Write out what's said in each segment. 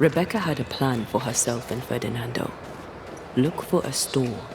Rebecca had a plan for herself and Ferdinando. Look for a store.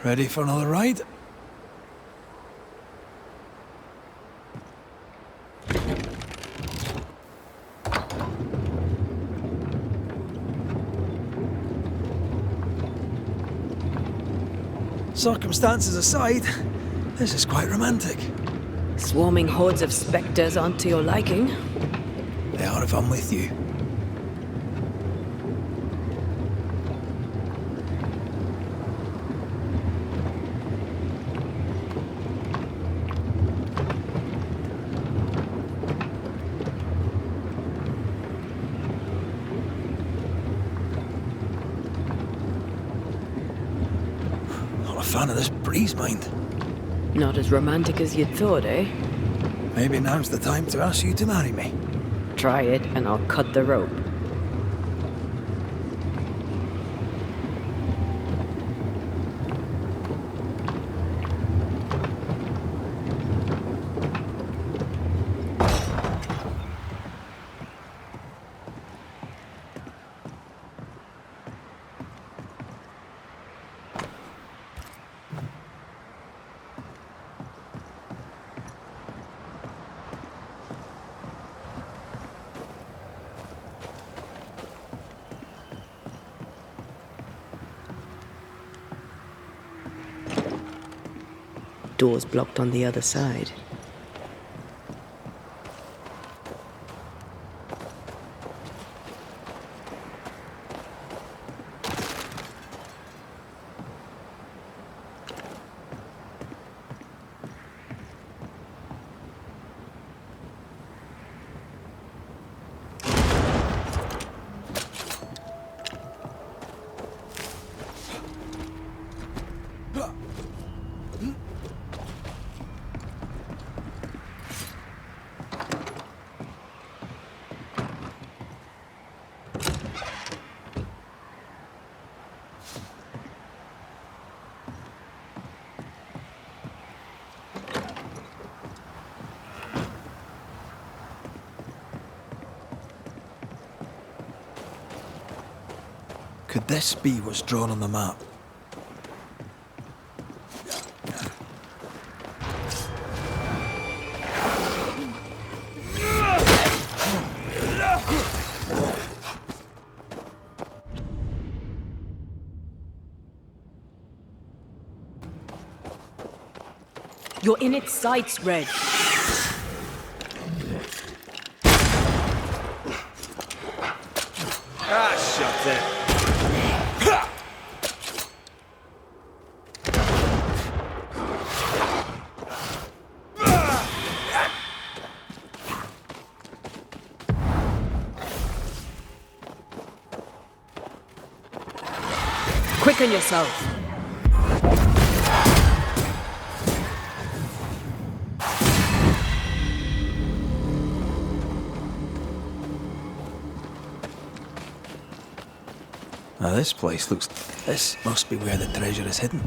Ready for another ride? Circumstances aside, this is quite romantic. Swarming hordes of spectres aren't to your liking. They are if I'm with you. Fan of this breeze, mind. Not as romantic as you'd thought, eh? Maybe now's the time to ask you to marry me. Try it and I'll cut the rope. Doors blocked on the other side. Could this be what's drawn on the map? You're in its sights, Red. Ah, shut it. Quicken yourself. Now this place looks... This must be where the treasure is hidden.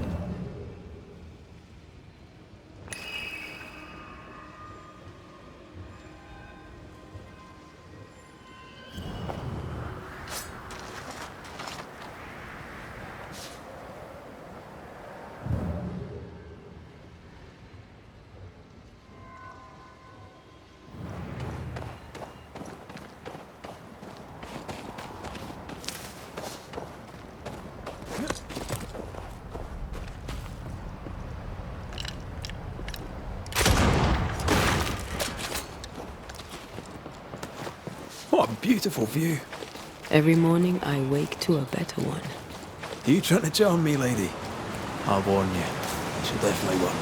What a beautiful view. Every morning I wake to a better one. Are you trying to charm me, lady? I'll warn you. It should definitely work.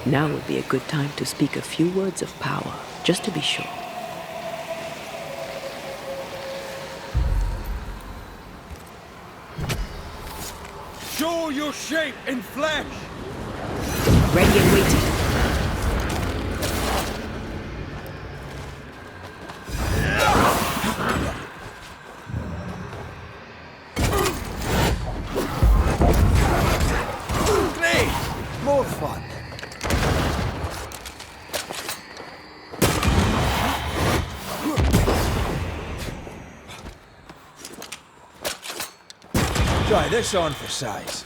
Now would be a good time to speak a few words of power, just to be sure. Show your shape in flesh! Ready and waiting. Great! More fun. Try this on for size.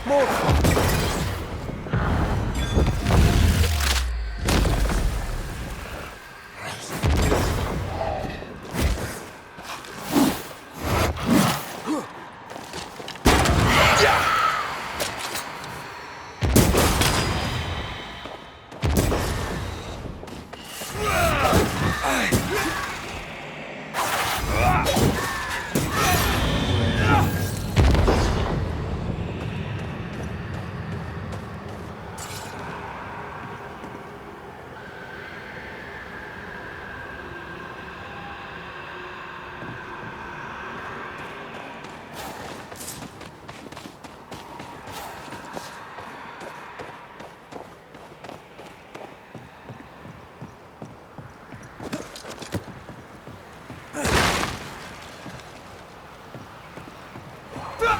More fun.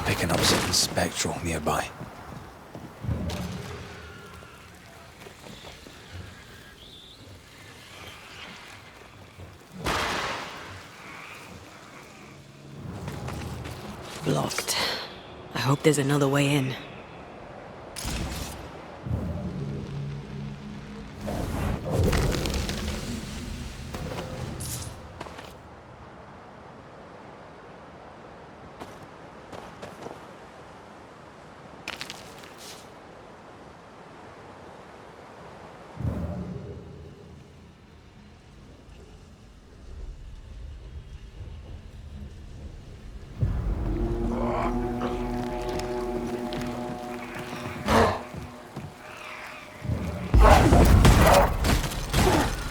Picking up something spectral nearby. Blocked. I hope there's another way in.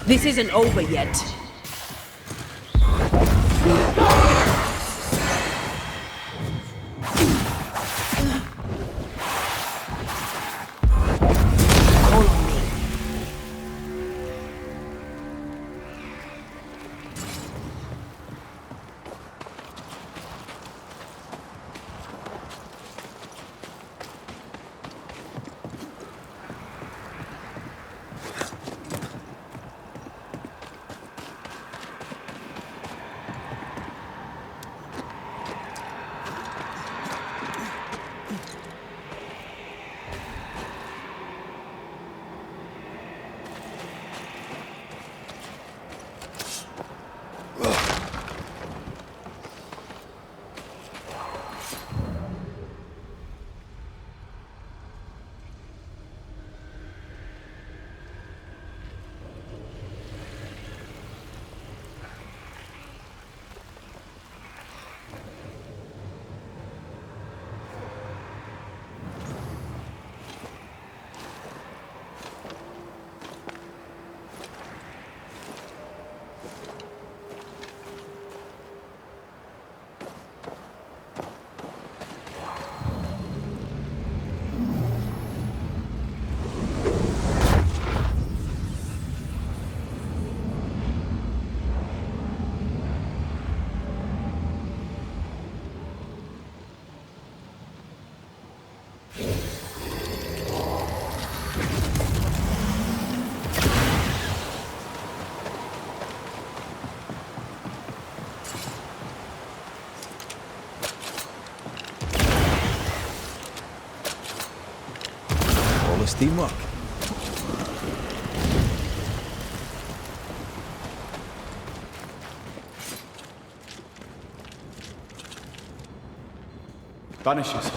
This isn't over yet. Call on me. Flawless teamwork. Banishers.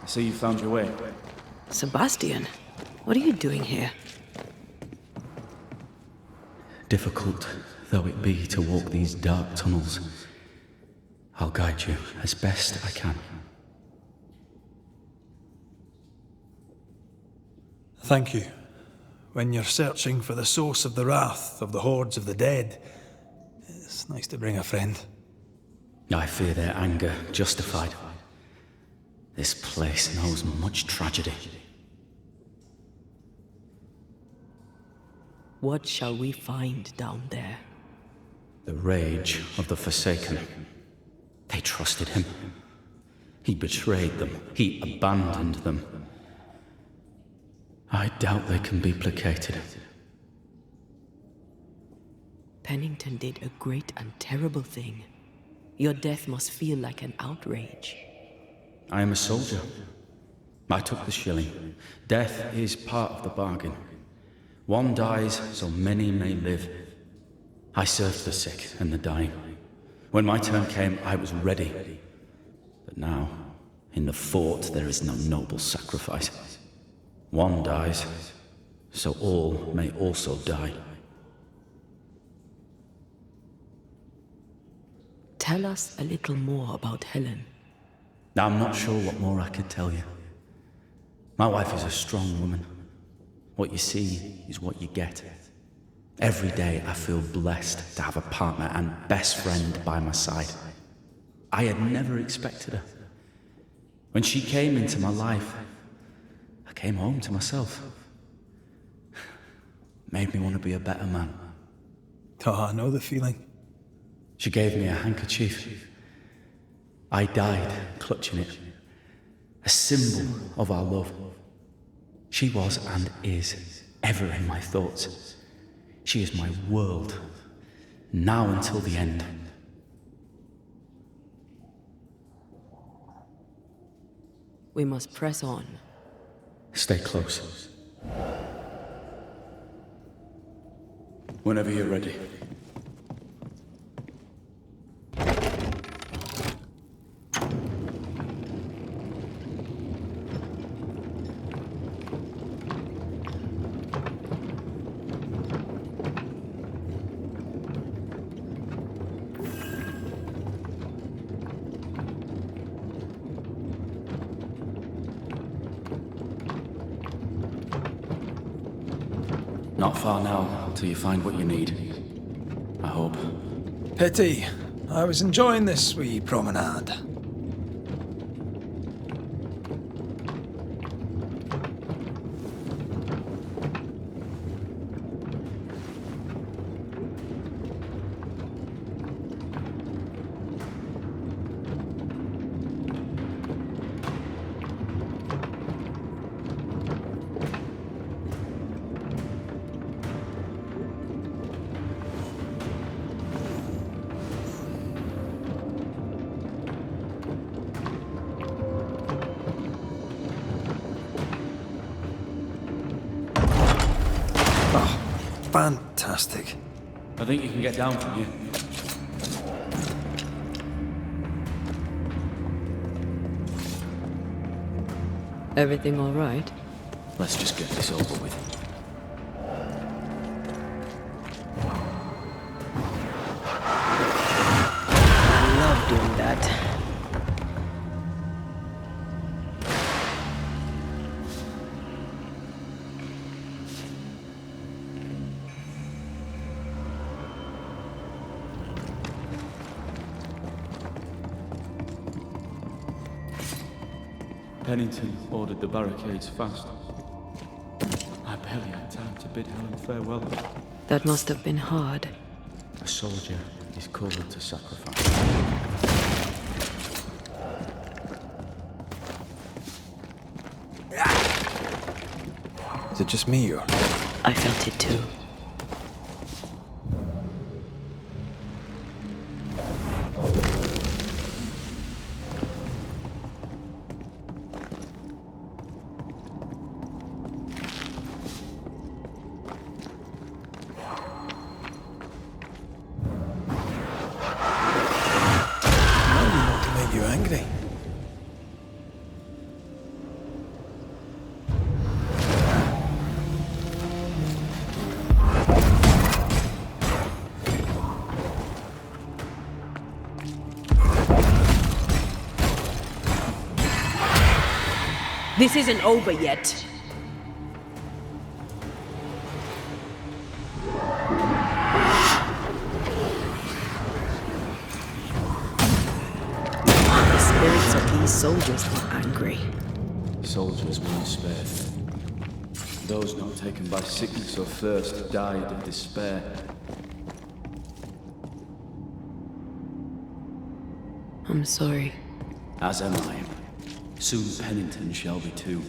I see you found your way. Sebastian, what are you doing here? Difficult though it be to walk these dark tunnels, I'll guide you as best I can. Thank you. When you're searching for the source of the wrath of the hordes of the dead, it's nice to bring a friend. I fear their anger justified. This place knows much tragedy. What shall we find down there? The rage of the Forsaken. They trusted him. He betrayed them. He abandoned them. I doubt they can be placated. Pennington did a great and terrible thing. Your death must feel like an outrage. I am a soldier. I took the shilling. Death is part of the bargain. One dies so many may live. I served the sick and the dying. When my turn came, I was ready. But now, in the fort, there is no noble sacrifice. One dies, so all may also die. Tell us a little more about Helen. I'm not sure what more I can tell you. My wife is a strong woman. What you see is what you get. Every day I feel blessed to have a partner and best friend by my side. I had never expected her. When she came into my life, I came home to myself. Made me want to be a better man. Oh, I know the feeling. She gave me a handkerchief. I died clutching it. A symbol of our love. She was and is ever in my thoughts. She is my world, now until the end. We must press on. Stay close. Whenever you're ready. Not far now, till you find what you need. I hope. Pity. I was enjoying this wee promenade. Fantastic. I think you can get down from here. Everything all right? Let's just get this over with. I love doing that. Pennington ordered the barricades fast. I barely had time to bid Helen farewell. That must have been hard. A soldier is called to sacrifice. Is it just me or? I felt it too. This isn't over yet. The spirits of these soldiers are angry. Soldiers weren't spared. Those not taken by sickness or thirst died of despair. I'm sorry. As am I. Soon Pennington shall be too.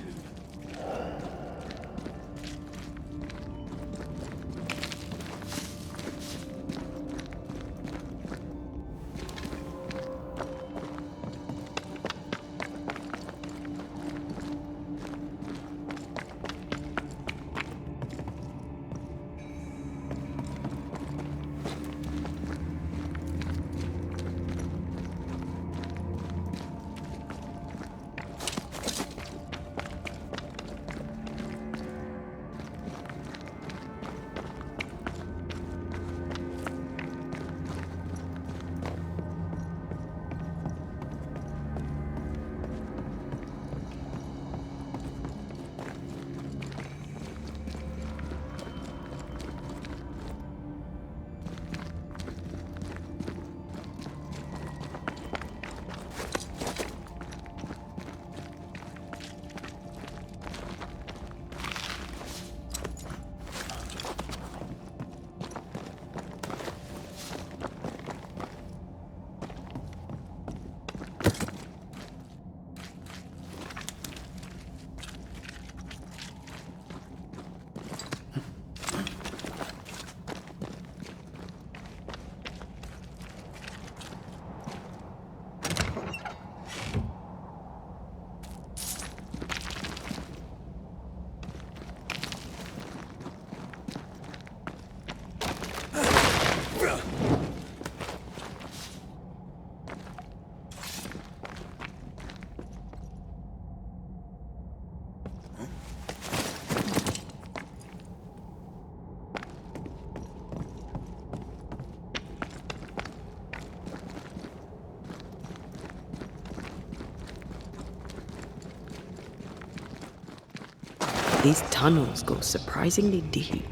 These tunnels go surprisingly deep.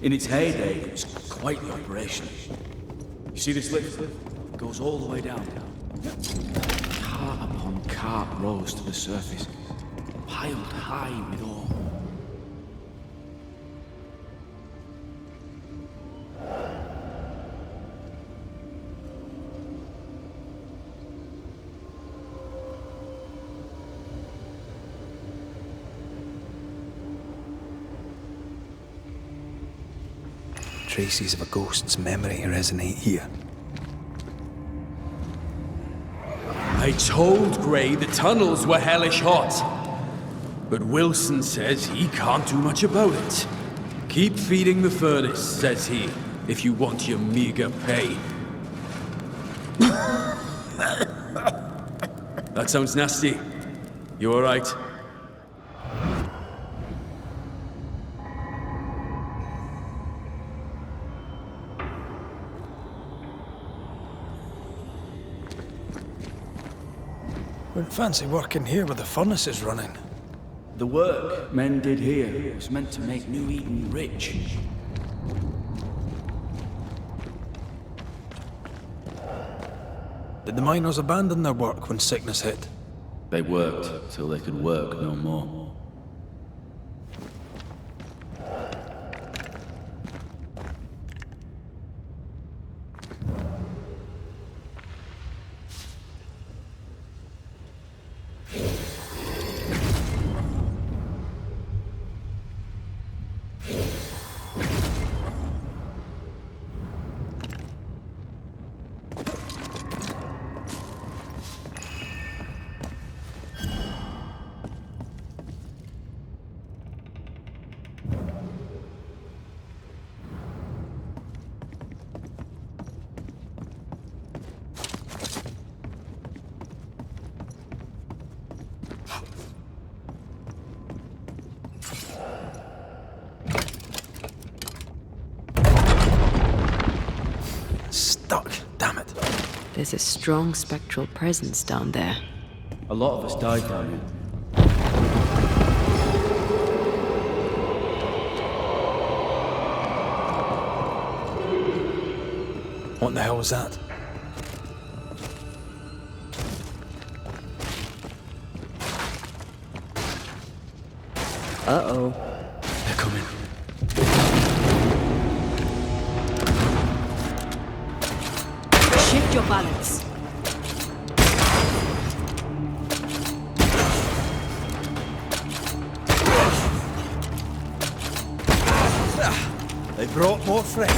In its heyday, it was quite the operation. You see this lift? It goes all the way down. Cart upon cart rose to the surface, piled high with ore. Traces of a ghost's memory resonate here. I told Gray the tunnels were hellish hot. But Wilson says he can't do much about it. Keep feeding the furnace, says he, if you want your meager pay. That sounds nasty. You alright? Wouldn't fancy working here with the furnaces running. The work men did here was meant to make New Eden rich. Did the miners abandon their work when sickness hit? They worked till they could work no more. Stuck, damn it. There's a strong spectral presence down there. A lot of us died down here. What the hell was that? Uh-oh. They're coming. Shift your balance. They brought more friends.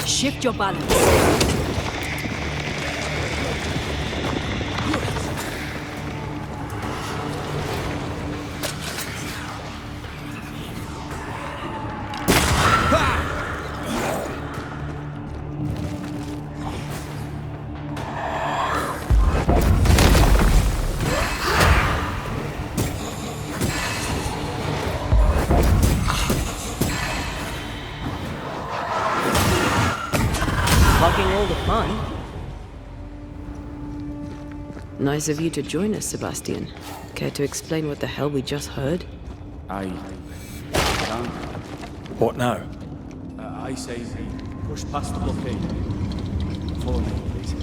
Shift your balance. Blocking all the fun. Nice of you to join us, Sebastian. Care to explain what the hell we just heard? I can't. What now? I say we push past the blockade. Follow me, please.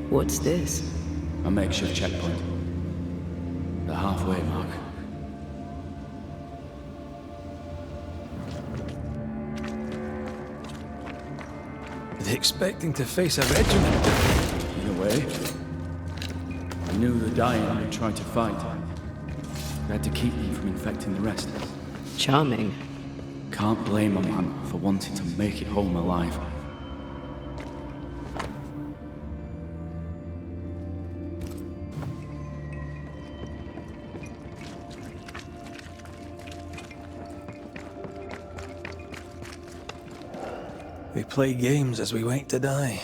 What's this? A makeshift checkpoint. The halfway mark. Are they expecting to face a regiment? In a way, I knew the dying had tried to fight. We had to keep them from infecting the rest. Charming. Can't blame a man for wanting to make it home alive. We play games as we wait to die.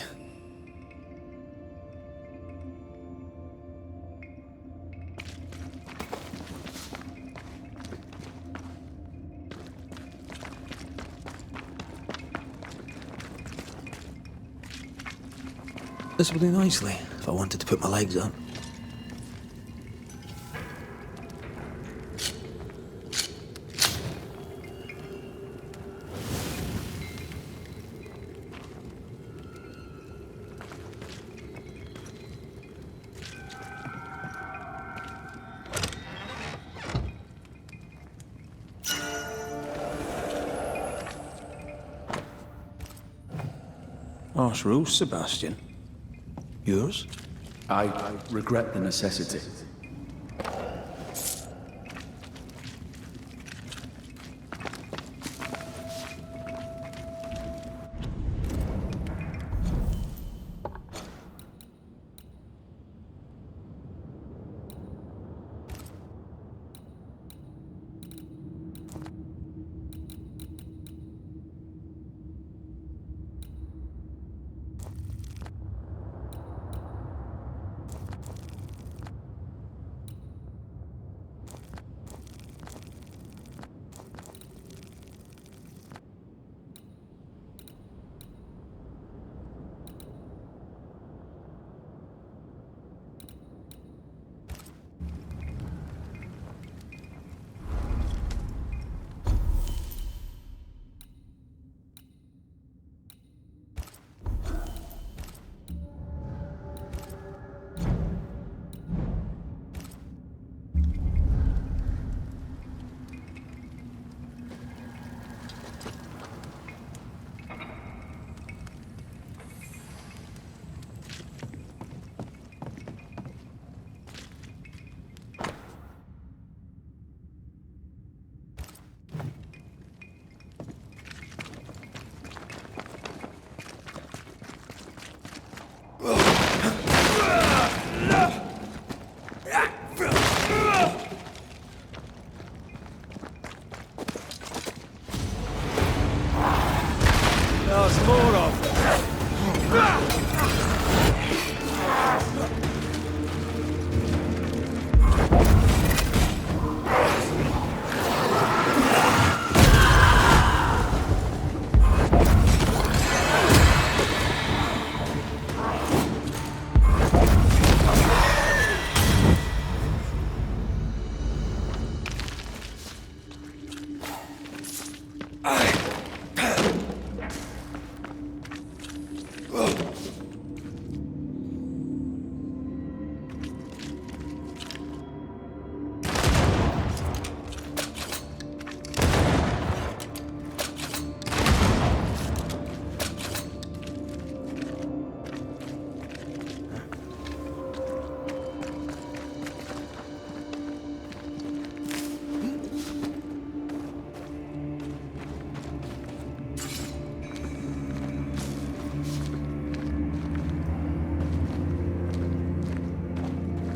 This will do nicely if I wanted to put my legs up. Harsh rules, Sebastian. Yours? I regret the necessity.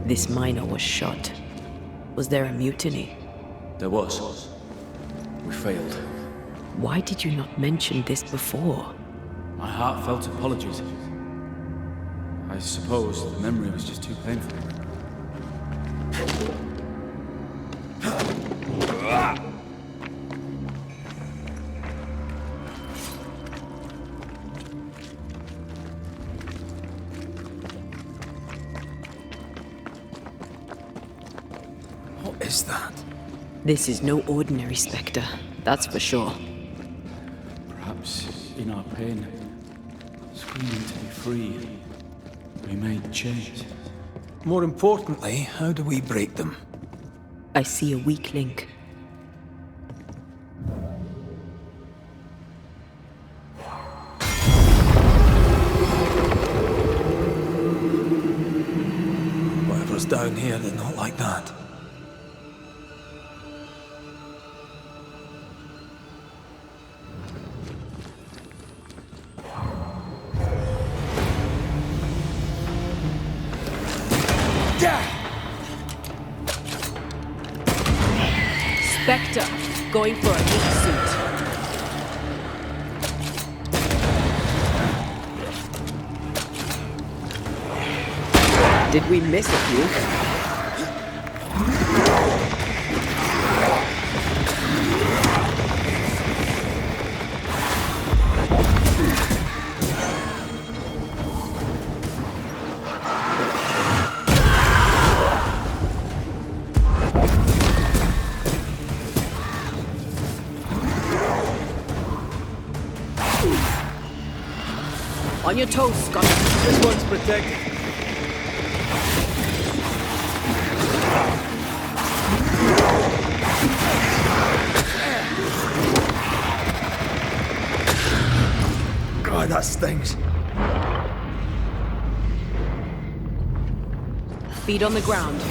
This miner was shot. Was there a mutiny? There was. We failed. Why did you not mention this before? My heartfelt apologies. I suppose the memory was just too painful. What is that? This is no ordinary spectre, that's for sure. Perhaps in our pain, screaming to be free, we made chains. More importantly, how do we break them? I see a weak link. Whatever's down here, they're not like that. Spectre, going for a meat suit. Did we miss a few? On your toes, Scott. This one's protected. God, that stings. Feet on the ground.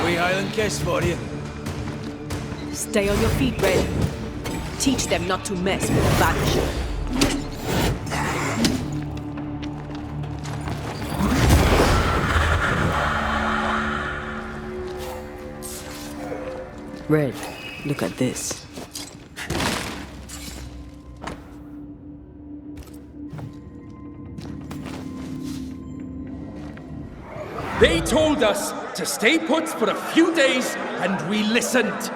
Wee Highland kiss for you. Stay on your feet, Red. Teach them not to mess with the Banisher. Red, look at this. They told us to stay put for a few days, and we listened.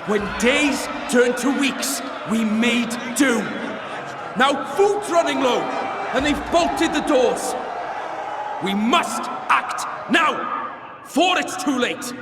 When days turned to weeks, we made do. Now food's running low, and they've bolted the doors. We must act now, for it's too late.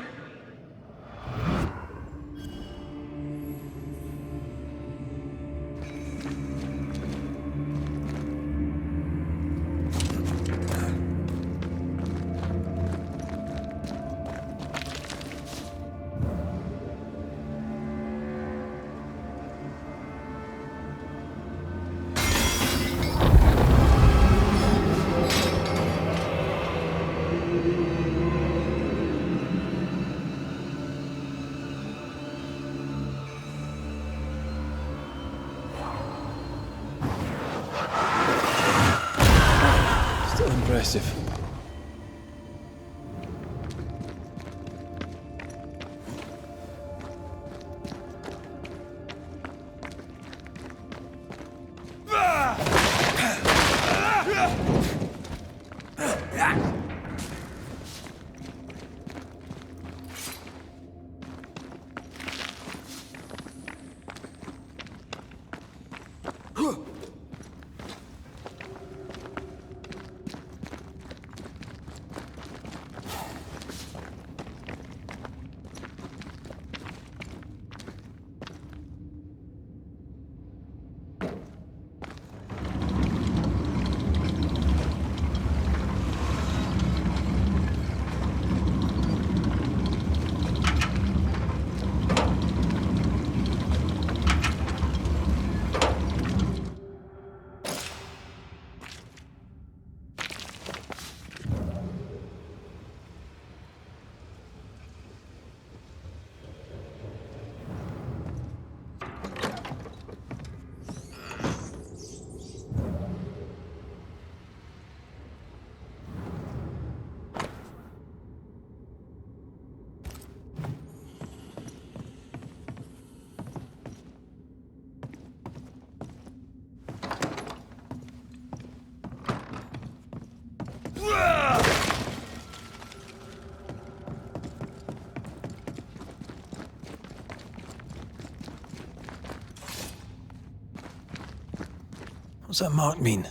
What's that mark mean?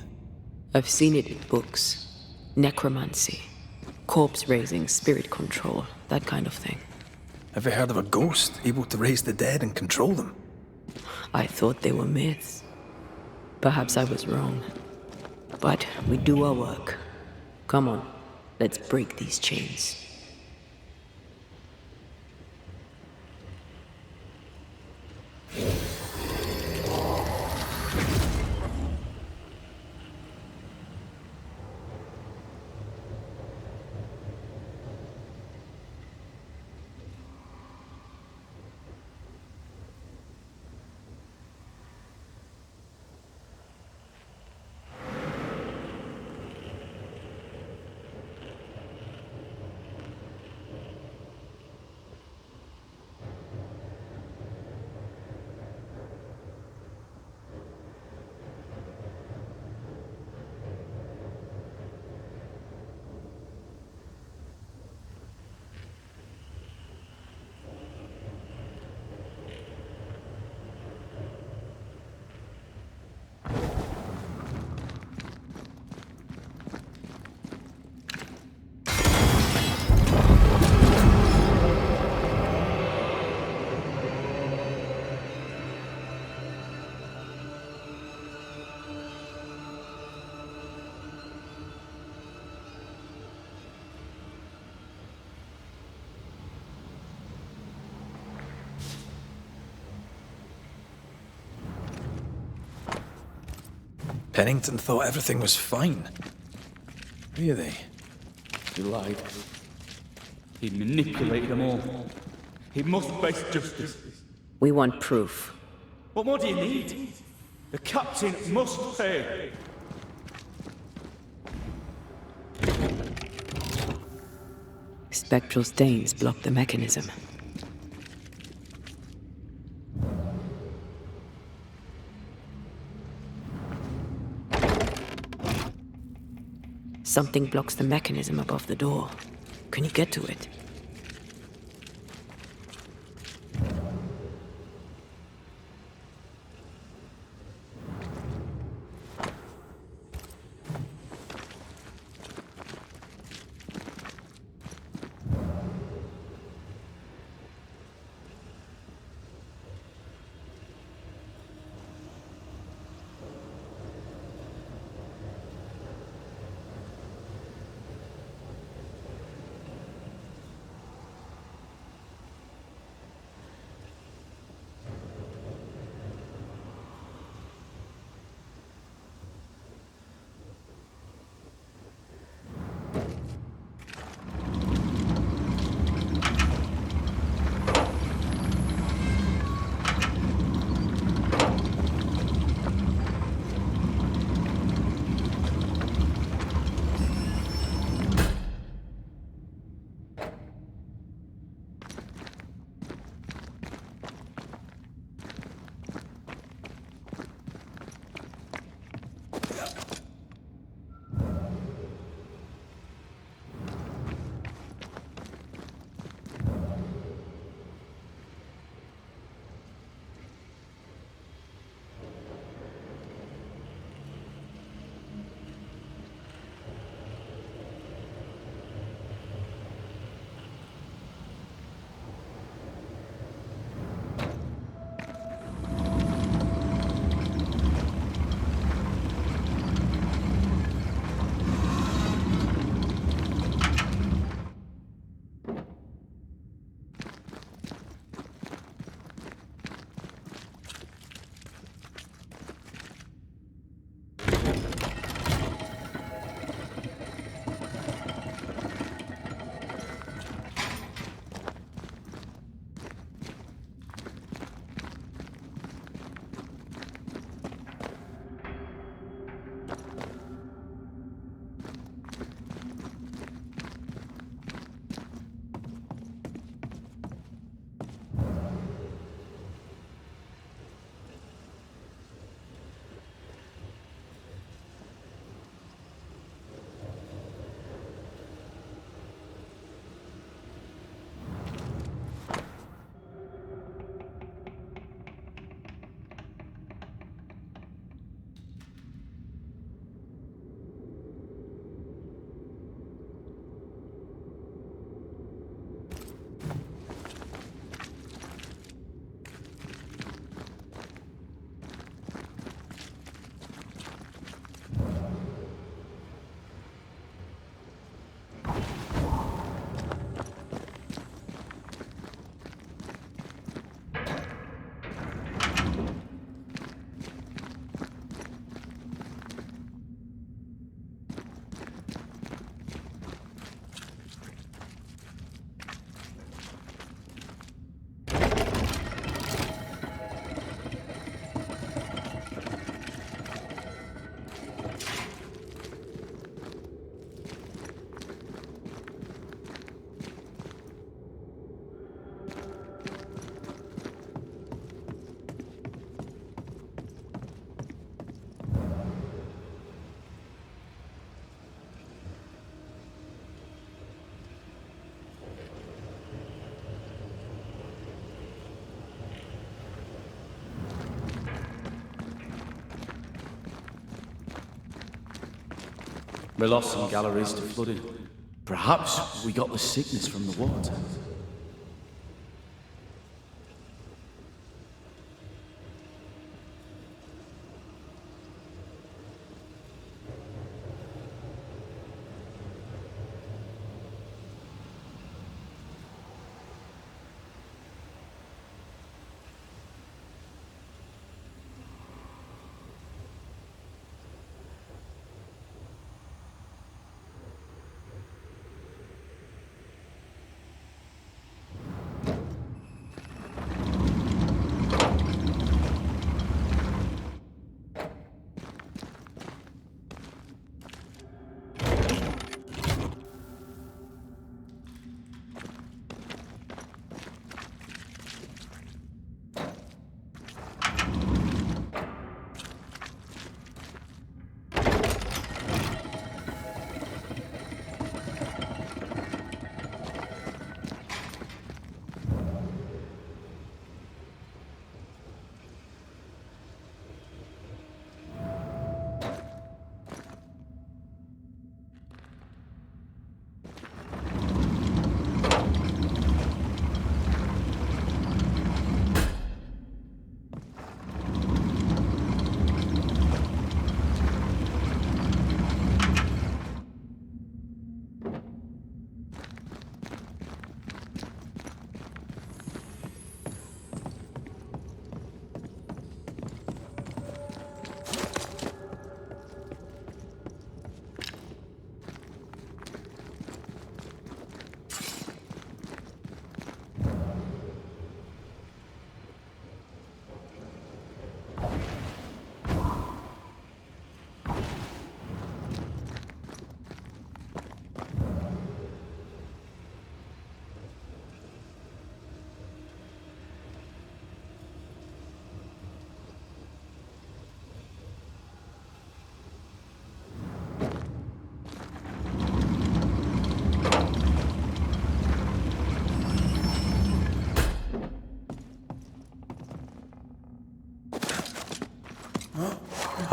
I've seen it in books. Necromancy. Corpse raising, spirit control, that kind of thing. Have you heard of a ghost able to raise the dead and control them? I thought they were myths. Perhaps I was wrong. But we do our work. Come on, let's break these chains. Pennington thought everything was fine. Really? He lied. He manipulated them all. He must face justice. We want proof. What more do you need? The captain must pay. Spectral stains block the mechanism. Something blocks the mechanism above the door. Can you get to it? We lost some galleries to flooding. Perhaps we got the sickness from the water.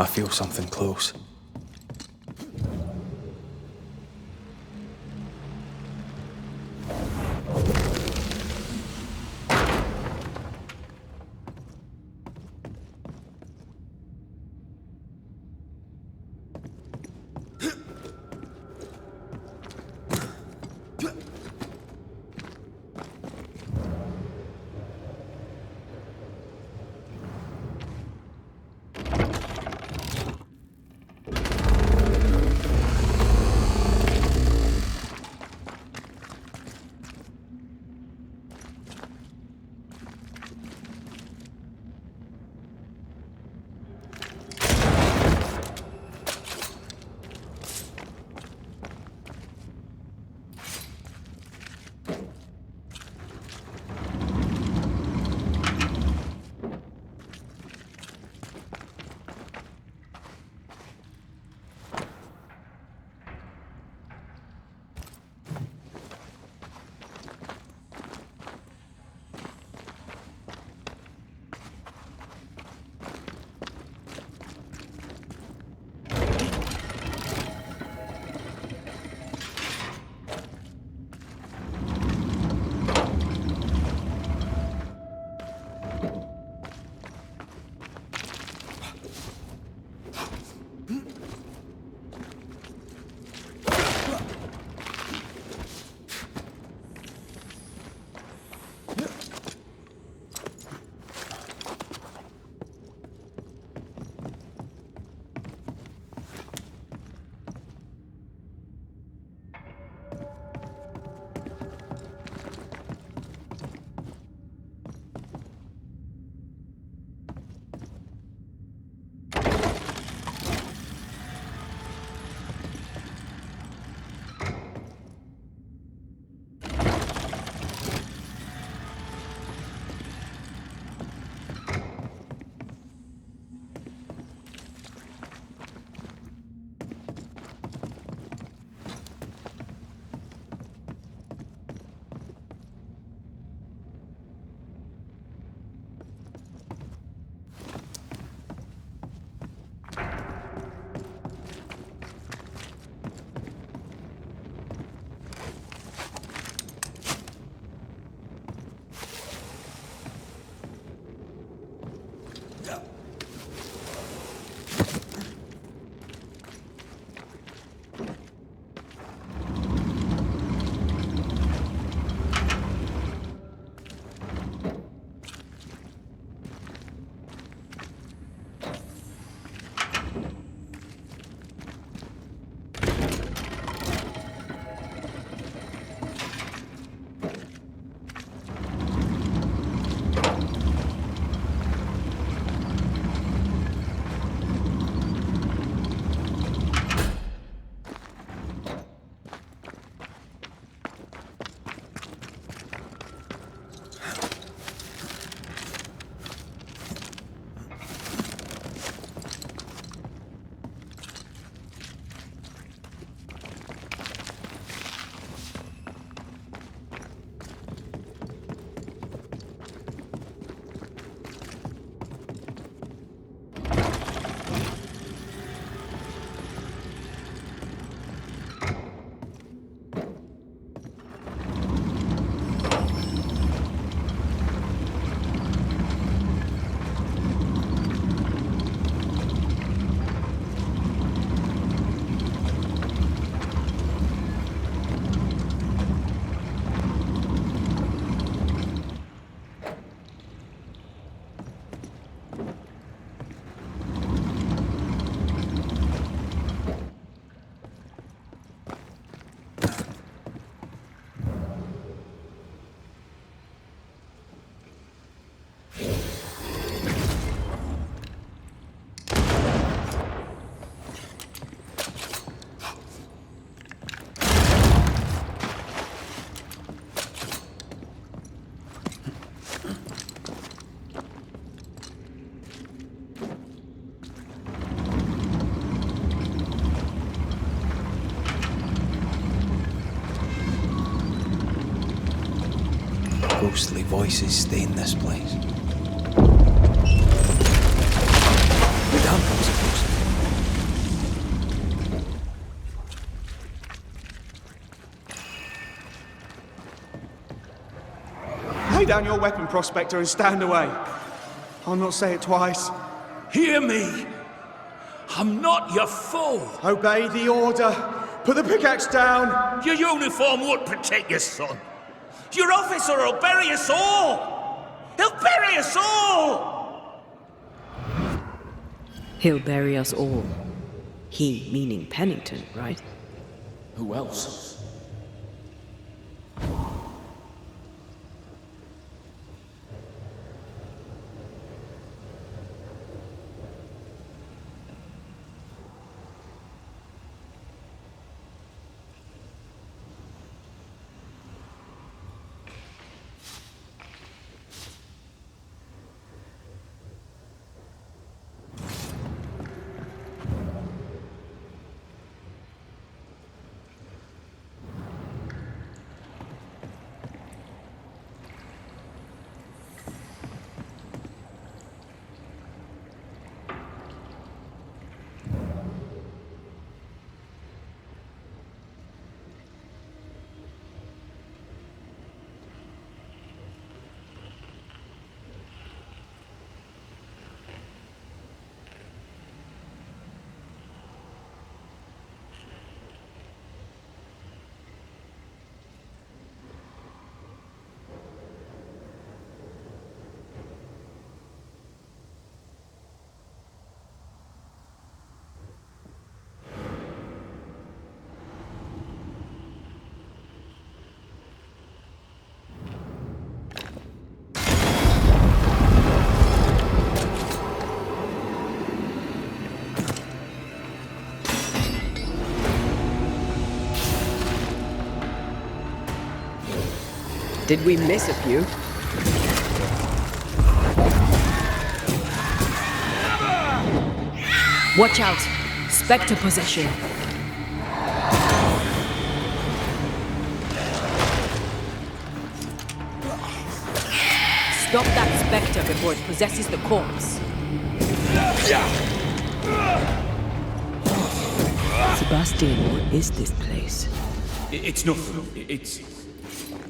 I feel something close. ghostly voices stain this place. Damn, that was close. Lay down your weapon, Prospector, and stand away. I'll not say it twice. Hear me! I'm not your foe! Obey the order. Put the pickaxe down. Your uniform won't protect your son. Your officer will bury us all! He'll bury us all! He'll bury us all. He meaning Pennington, right? Who else? Did we miss a few? Watch out! Spectre possession! Stop that spectre before it possesses the corpse. Sebastian, what is this place? It's nothing.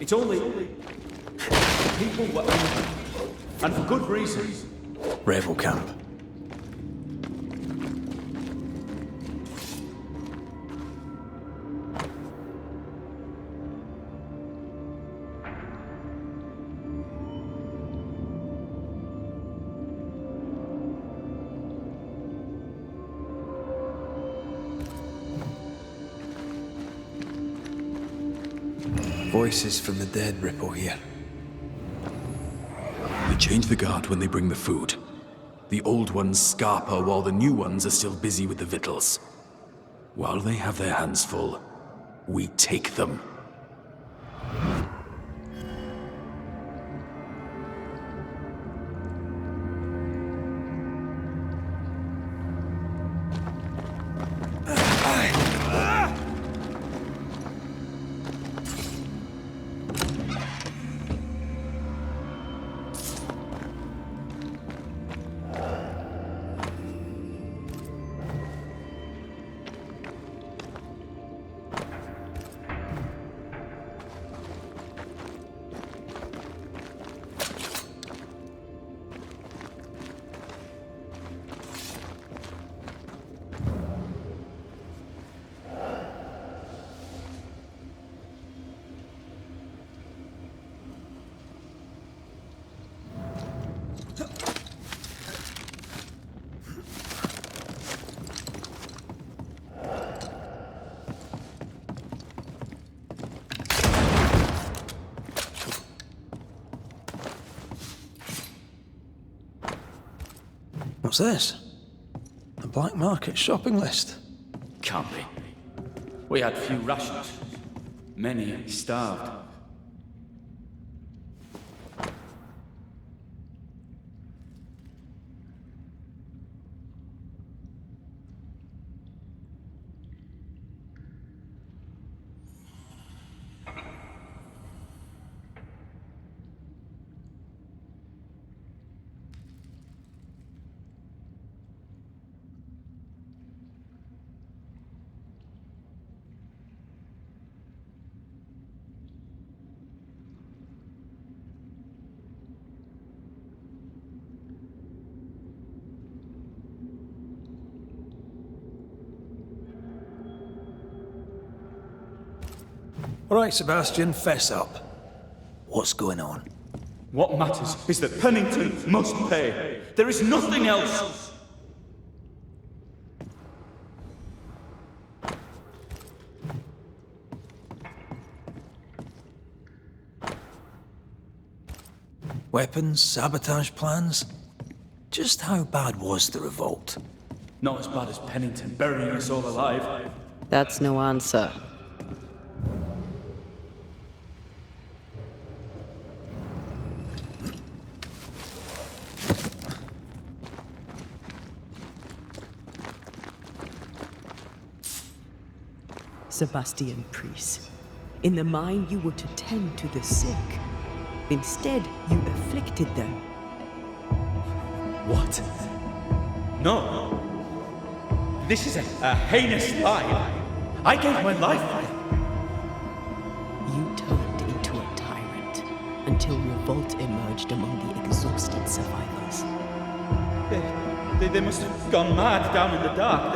It's only... people were angry. And for good reasons. Rebel camp. Voices from the dead ripple here. We change the guard when they bring the food. The old ones scarper while the new ones are still busy with the victuals. While they have their hands full, we take them. What's this? A black market shopping list. Can't be. We had few rations. Many starved. All right, Sebastian, fess up. What's going on? What matters is that Pennington must pay. There is nothing else. Weapons, sabotage plans? Just how bad was the revolt? Not as bad as Pennington burying us all alive. That's no answer. Sebastian Priest, in the mine you were to tend to the sick. Instead, you afflicted them. What? No. This is a heinous lie. I gave my life for it. You turned into a tyrant until revolt emerged among the exhausted survivors. They must have gone mad down in the dark.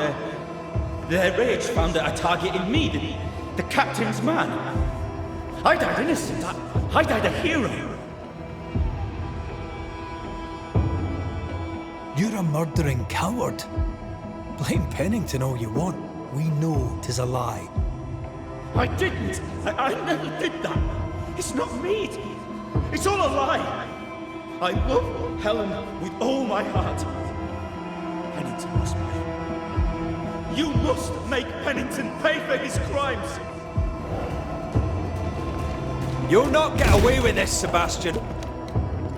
Their rage found a target in me, the captain's man. I died innocent. I died a hero. You're a murdering coward. Blame Pennington all you want. We know 'tis a lie. I didn't. I never did that. It's not me. It's all a lie. I love Helen with all my heart. Pennington must pay. You must make Pennington pay for his crimes. You'll not get away with this, Sebastian.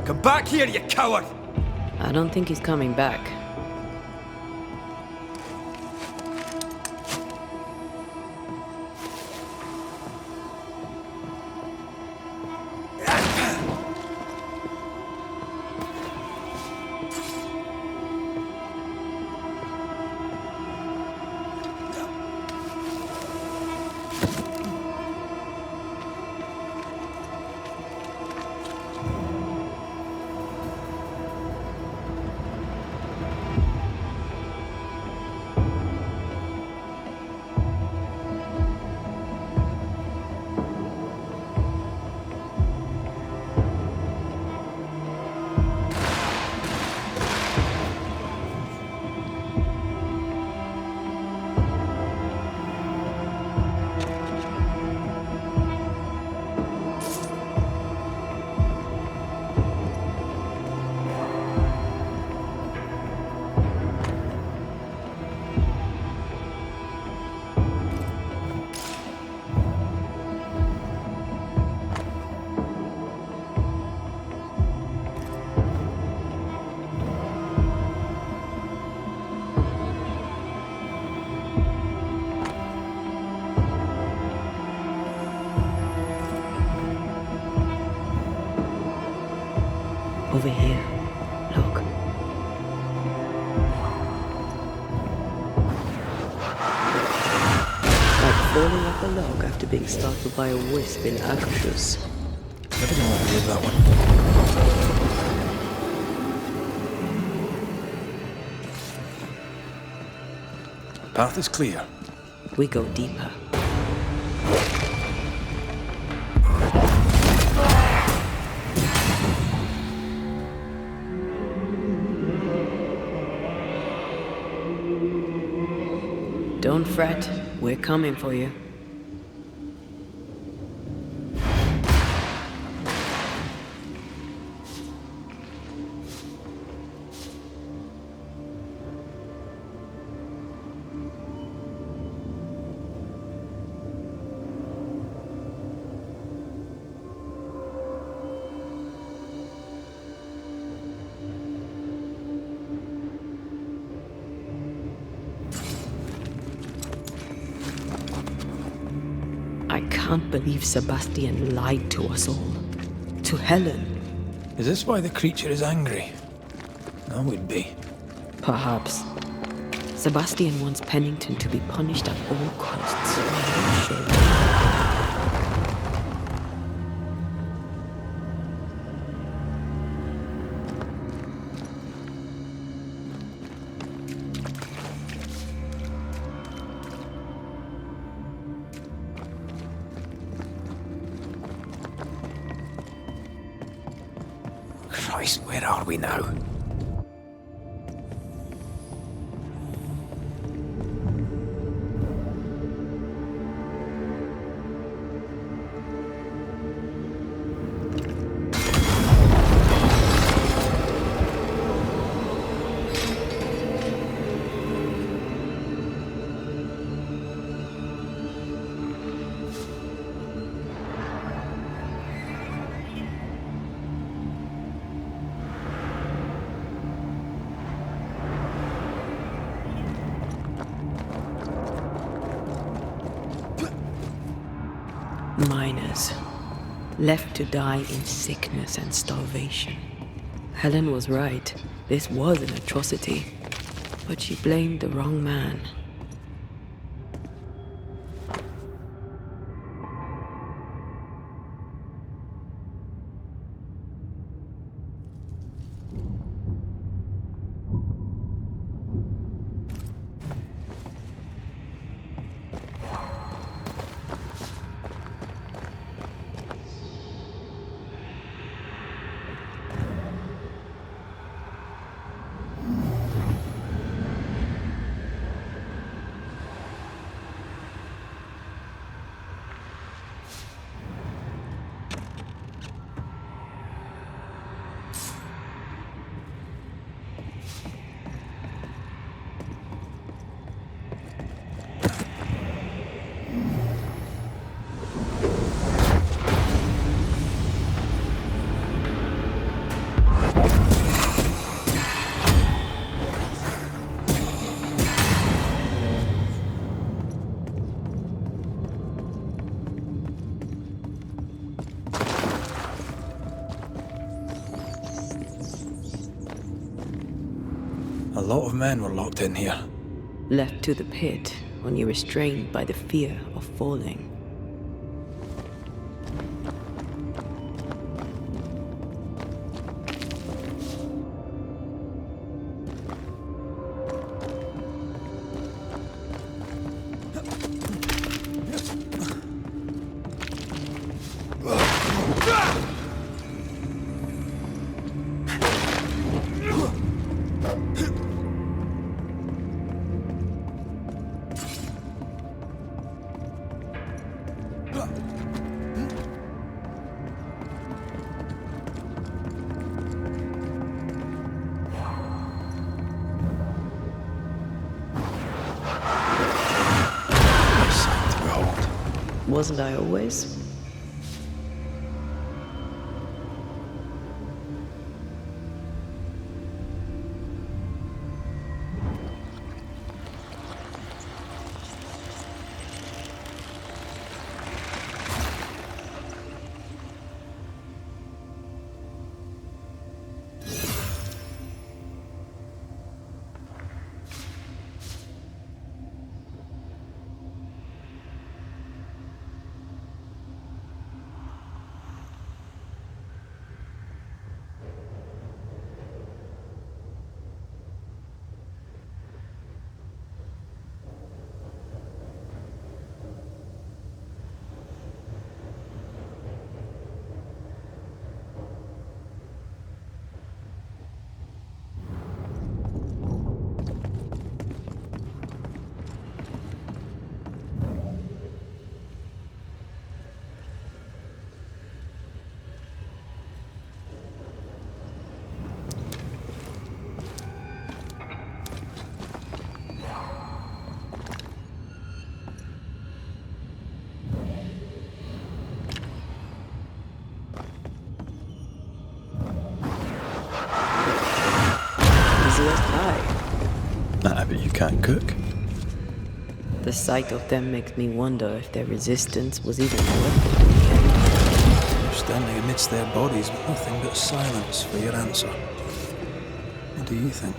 Come back here, you coward! I don't think he's coming back. Over here. Look. Like falling off a log after being startled by a wisp in Akershus. Never know what to do with that one. Path is clear. We go deeper. Don't fret, we're coming for you. I can't believe Sebastian lied to us all. To Helen. Is this why the creature is angry? I would be. Perhaps. Sebastian wants Pennington to be punished at all costs. I'm sure. Christ, where are we now? Miners, left to die in sickness and starvation. Helen was right. This was an atrocity. But she blamed the wrong man. A lot of men were locked in here. Left to the pit, only restrained by the fear of falling. Wasn't I always? Nah, but you can't cook. The sight of them makes me wonder if their resistance was even worth it in the end. You're standing amidst their bodies with nothing but silence for your answer. What do you think?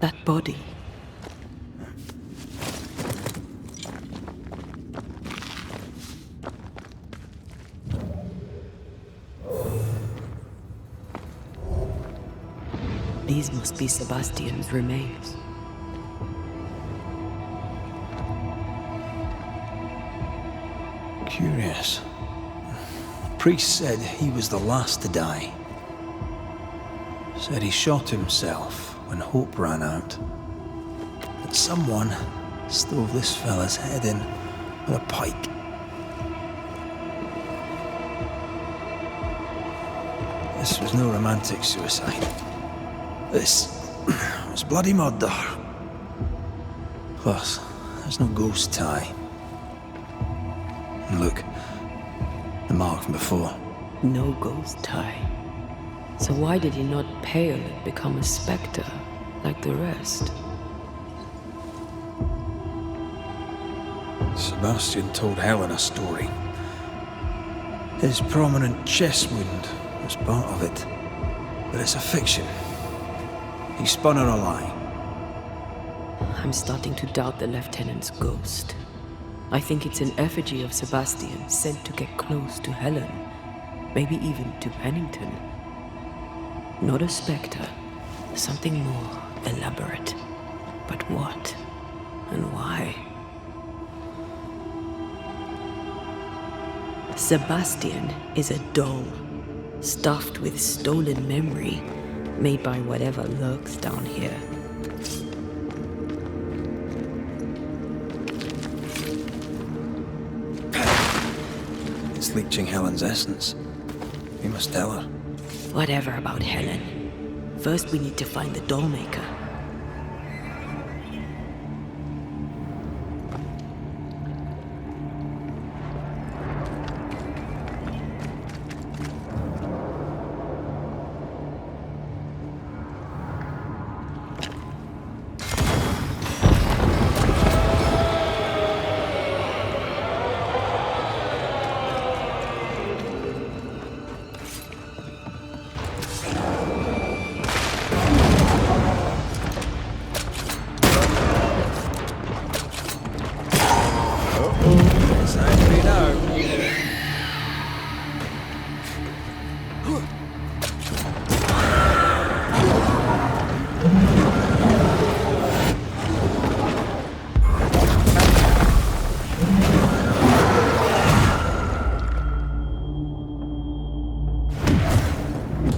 That body. These must be Sebastian's remains. Curious. Priest said he was the last to die. Said he shot himself when hope ran out. That someone stove this fella's head in with a pike. This was no romantic suicide. This was bloody murder. Plus, there's no ghost tie. And look, the mark from before. No ghost tie. So why did he not pale and become a spectre like the rest? Sebastian told Helen a story. His prominent chest wound was part of it. But it's a fiction. He spun her a lie. I'm starting to doubt the lieutenant's ghost. I think it's an effigy of Sebastian sent to get close to Helen. Maybe even to Pennington. Not a spectre. Something more elaborate. But what? And why? Sebastian is a doll, stuffed with stolen memory, made by whatever lurks down here. It's leeching Helen's essence. We must tell her. Whatever about Helen. First we need to find the doll maker.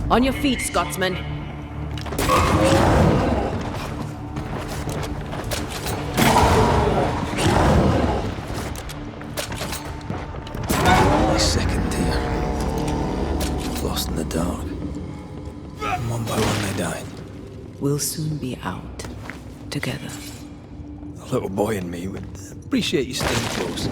On your feet, Scotsman. My second deer. Lost in the dark. And one by one they died. We'll soon be out. Together. The little boy and me would appreciate you staying close.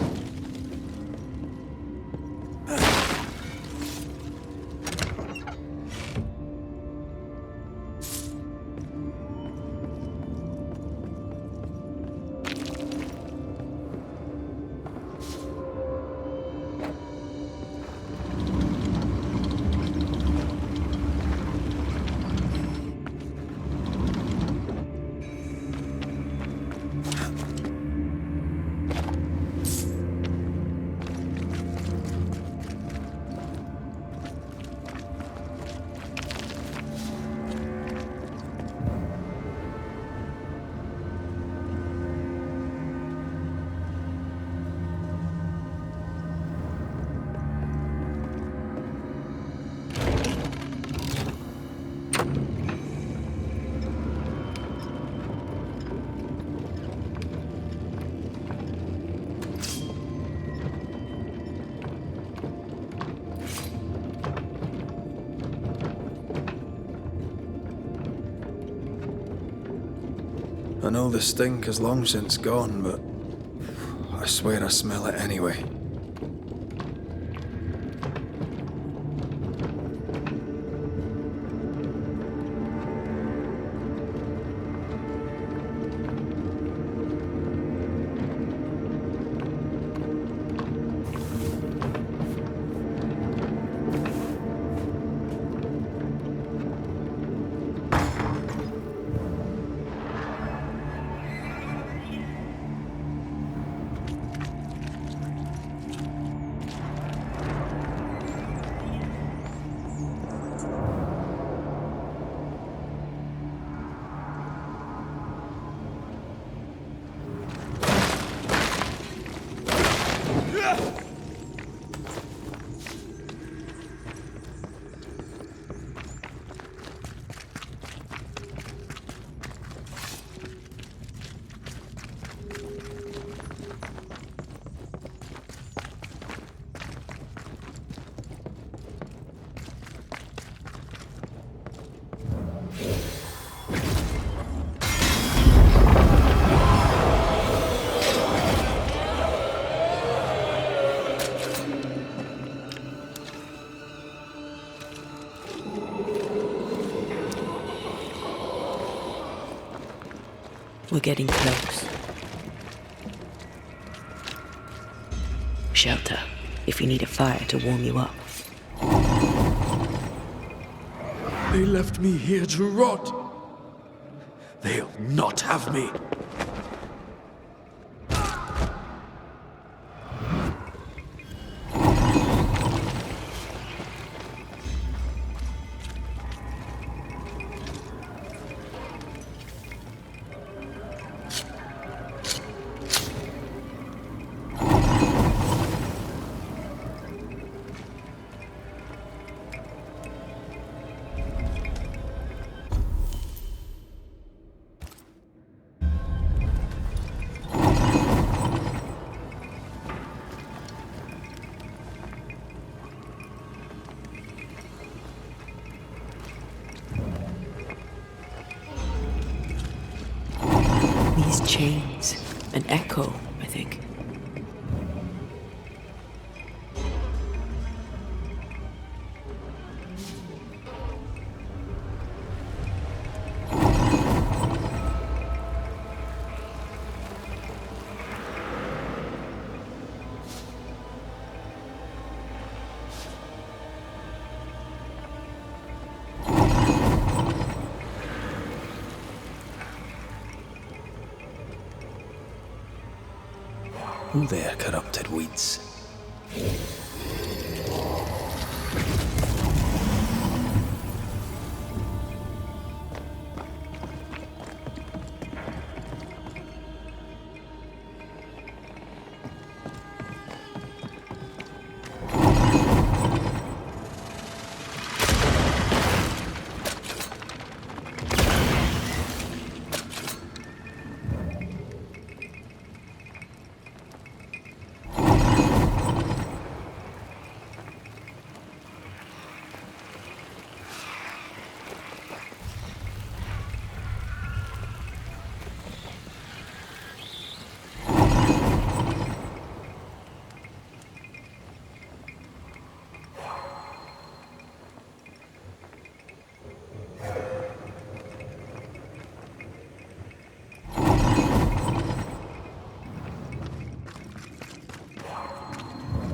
I know the stink is long since gone, but I swear I smell it anyway. We're getting close. Shelter, if you need a fire to warm you up. They left me here to rot. They'll not have me. These chains, an echo, I think. Who there, corrupted weeds?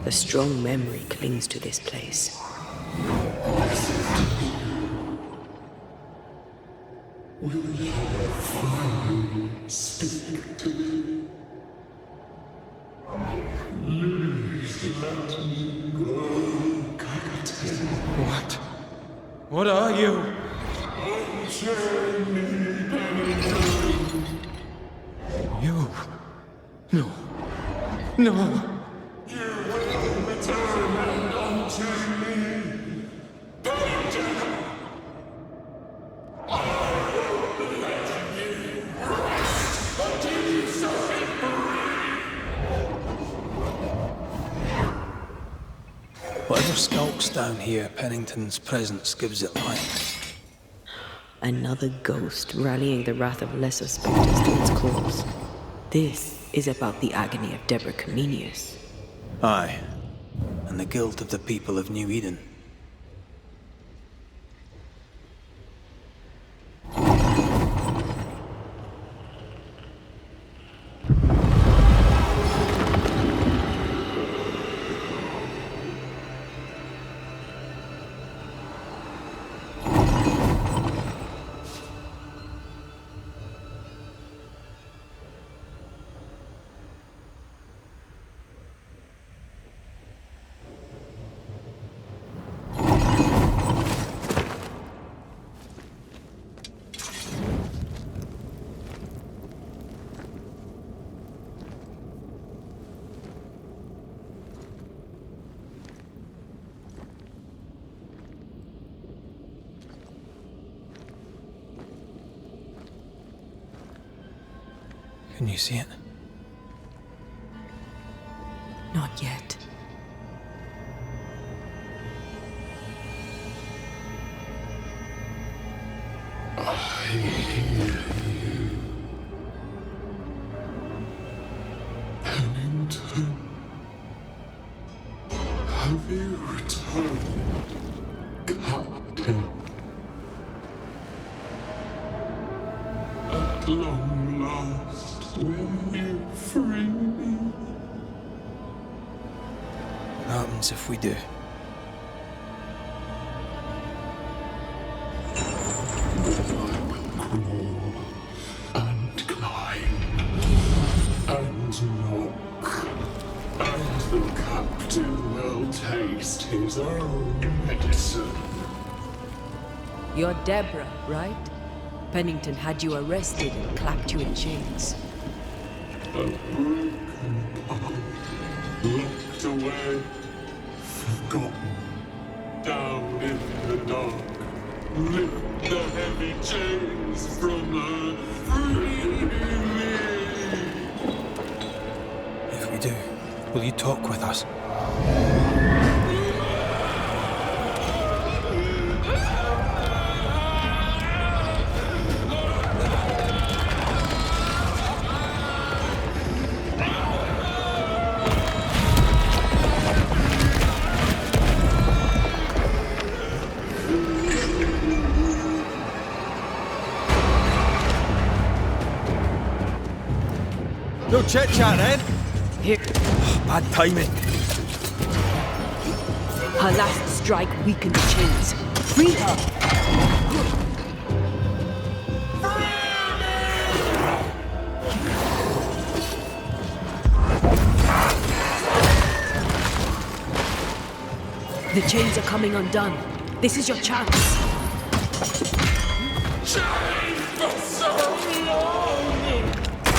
A strong memory clings to this place. What? What are you? You? No. No. Whatever skulks down here, Pennington's presence gives it life. Another ghost rallying the wrath of lesser specters to its cause. This is about the agony of Deborah Comenius. Aye, and the guilt of the people of New Eden. Can you see it? Not yet. I hear you. Pennington. Have you returned, Captain? At long last, will you free me? What happens if we do? And climb, and knock, and the captain will taste his own medicine. You're Deborah, right? Pennington had you arrested and clapped you in chains. A broken path, locked away, forgotten, down in the dark. Lift the heavy chains from her, free me. If we do, will you talk with us? No chit-chat then. Here, Bad timing. her last strike weakened the chains. Free her! The chains are coming undone. This is your chance.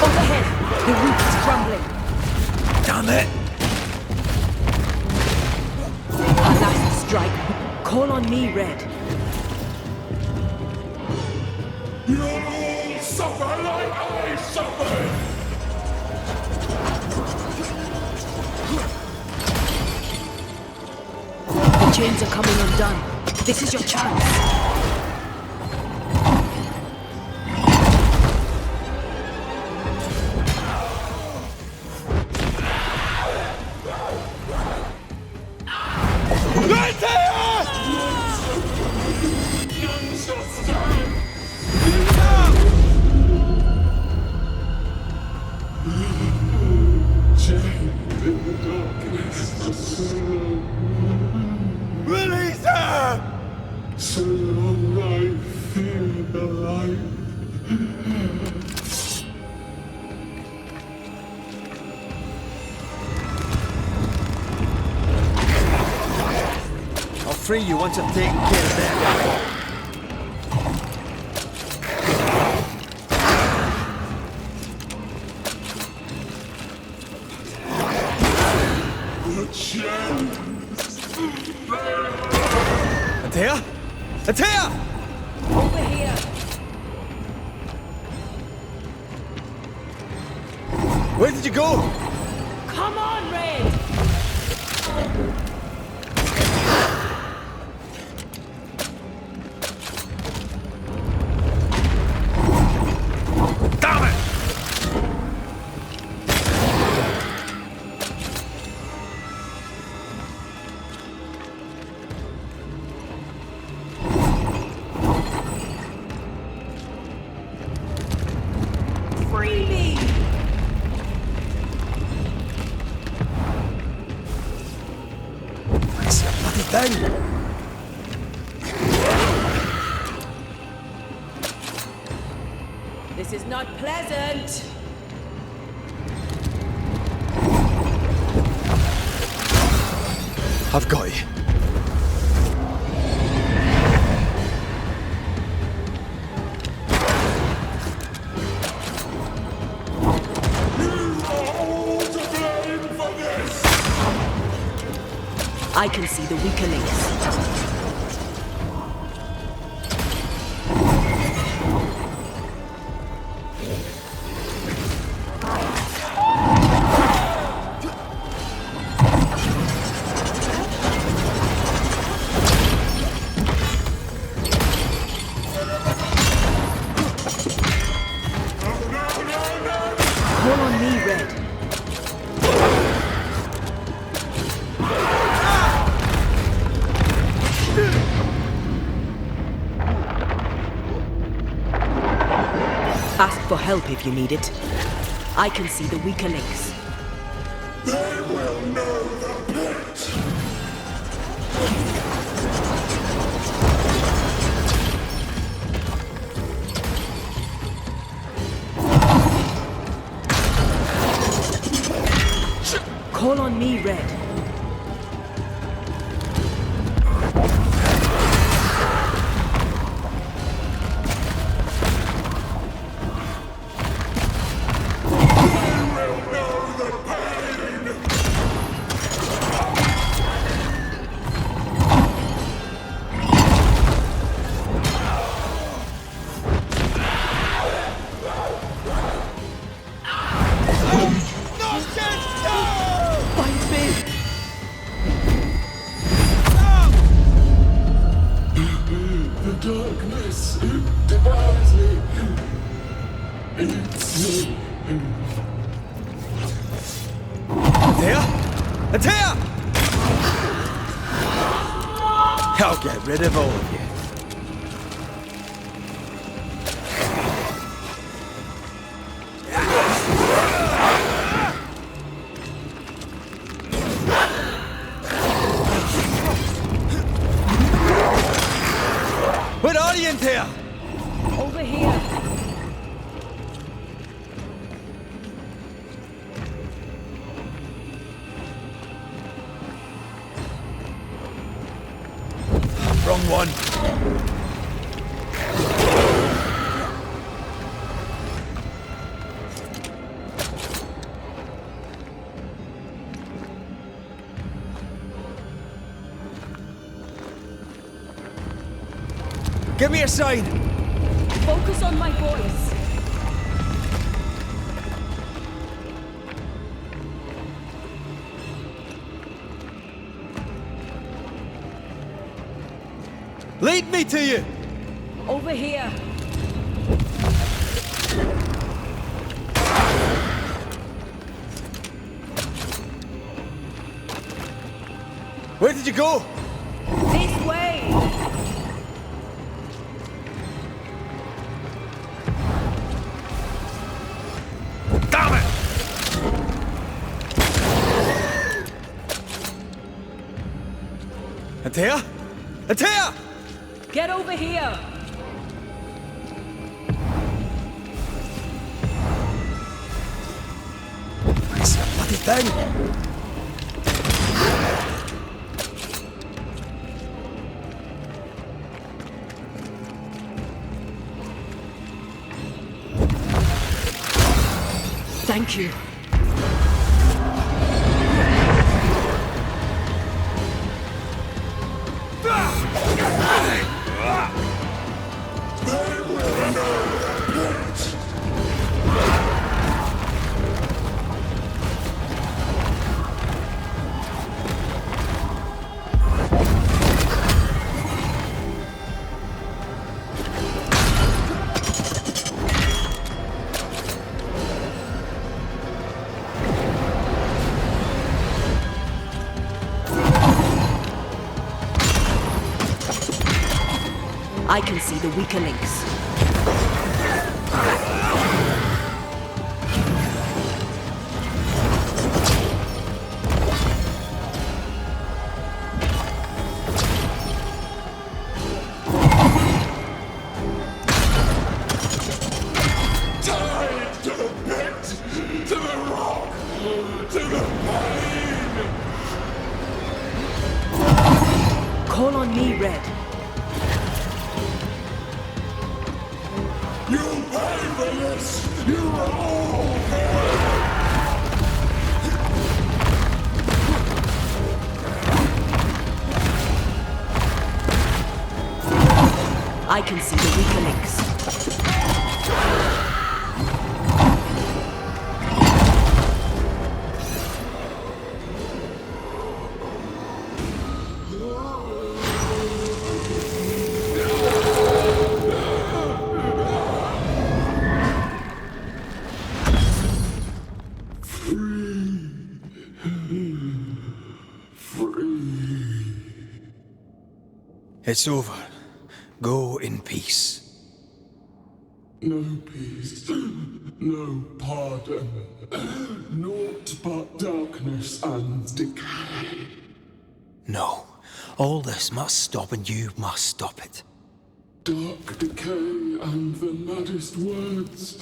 Overhead, the roof is crumbling. Damn it! Our last strike. Call on me, Red. You'll all suffer like I suffered! The chains are coming undone. This is your chance. Release her! So long I feel the light. I'll free you once I've taken care of them. Antea? Antea! Over here. Where did you go? Come on, Red! Damn it! Free me! It's a bloody thing! This is not pleasant. I've got you. I can see the weaker links. Call on me, Red. Ask for help if you need it. I can see the weaker links. They will know the pit! Call on me, Red. Darkness, it devours me. Eats me. Antea? Antea! I'll get rid of all of you. Where are you, Antea? Over here. Wrong one. Give me a sign. Focus on my voice. Lead me to you. Over here. Where did you go? This way. Damn it! Antea? Antea! Get over here. It's a bloody thing. Thank you. I can see the weaker links. Tied to the pit, to the rock, to the pain. Call on me, Red. You pay for this! You all pay! I can see the weaker links. It's over. Go in peace. No peace, no pardon, naught but darkness and decay. No. All this must stop, and you must stop it. Dark decay and the maddest words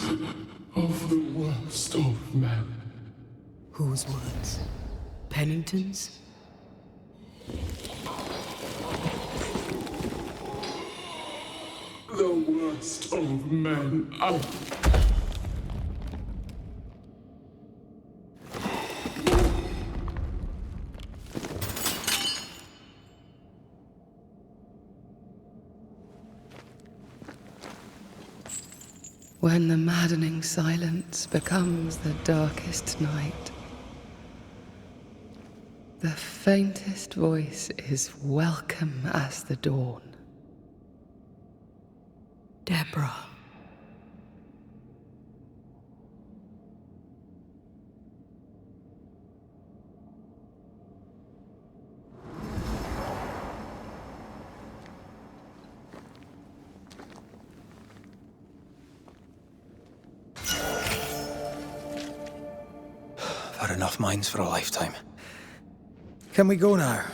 of the worst of men. Whose words? Pennington's? The worst of men. When the maddening silence becomes the darkest night, the faintest voice is welcome as the dawn. Deborah. I've had enough minds for a lifetime. Can we go now?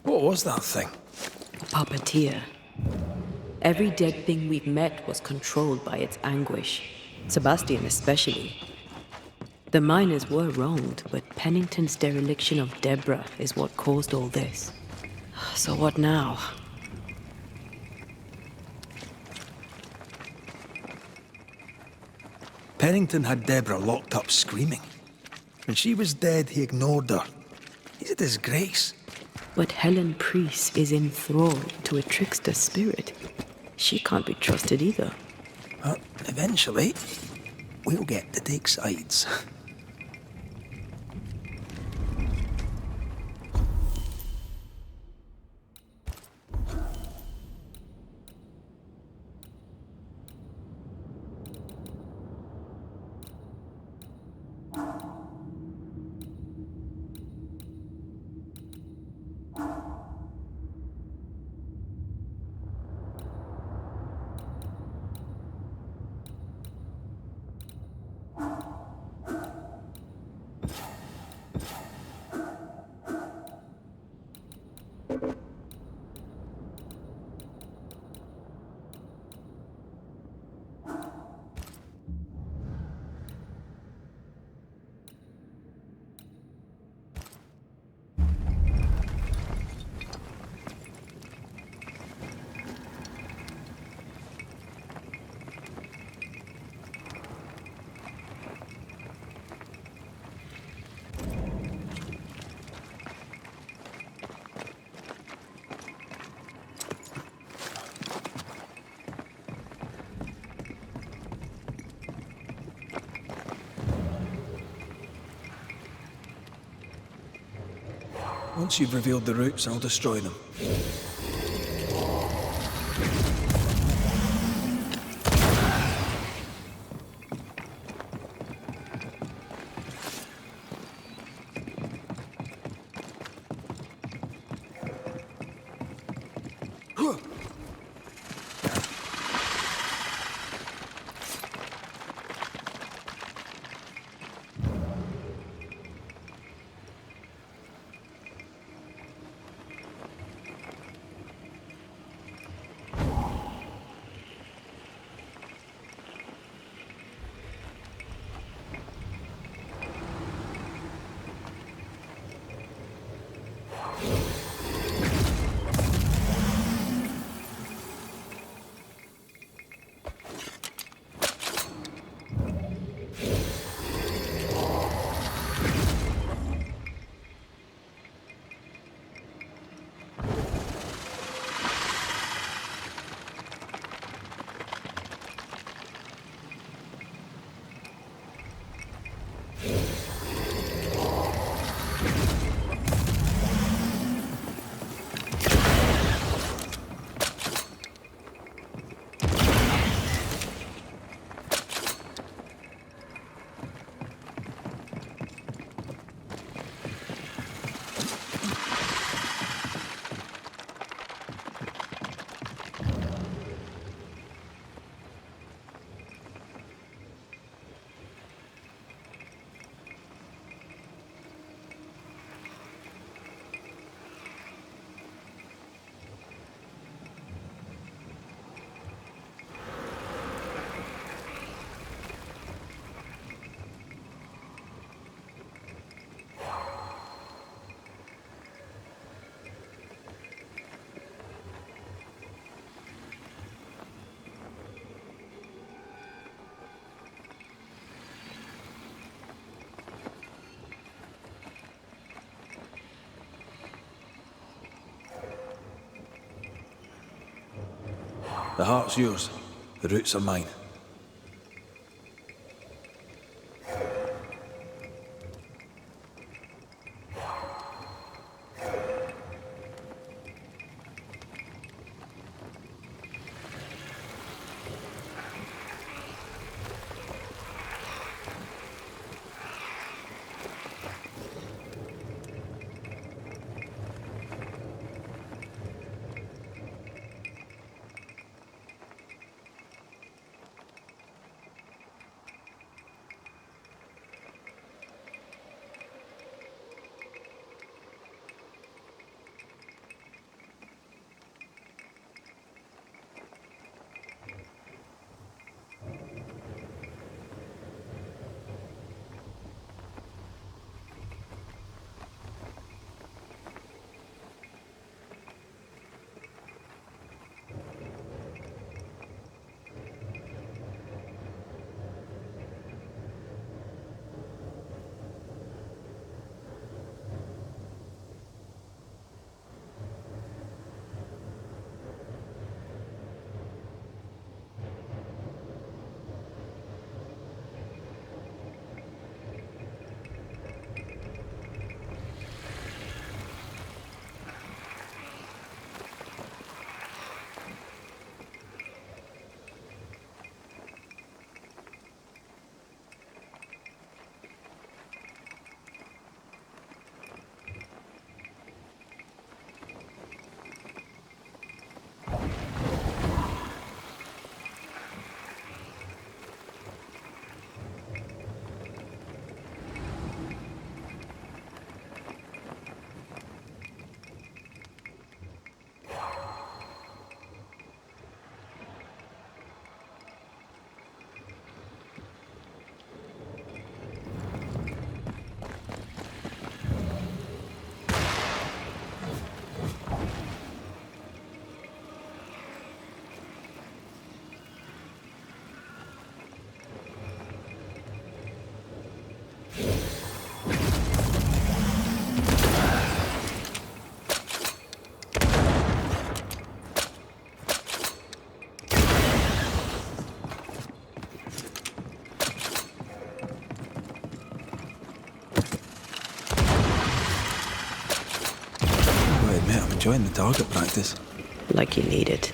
What was that thing? Puppeteer. Every dead thing we've met was controlled by its anguish. Sebastian especially. The miners were wronged, but Pennington's dereliction of Deborah is what caused all this. So what now? Pennington had Deborah locked up screaming. When she was dead, he ignored her. He's a disgrace. But Helen Priest is enthralled to a trickster spirit. She can't be trusted either. But eventually, we'll get to take sides. Once you've revealed the roots, I'll destroy them. The heart's yours. The roots are mine. I'm enjoying the target practice. Like you need it.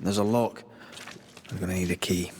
There's a lock. I'm gonna need a key.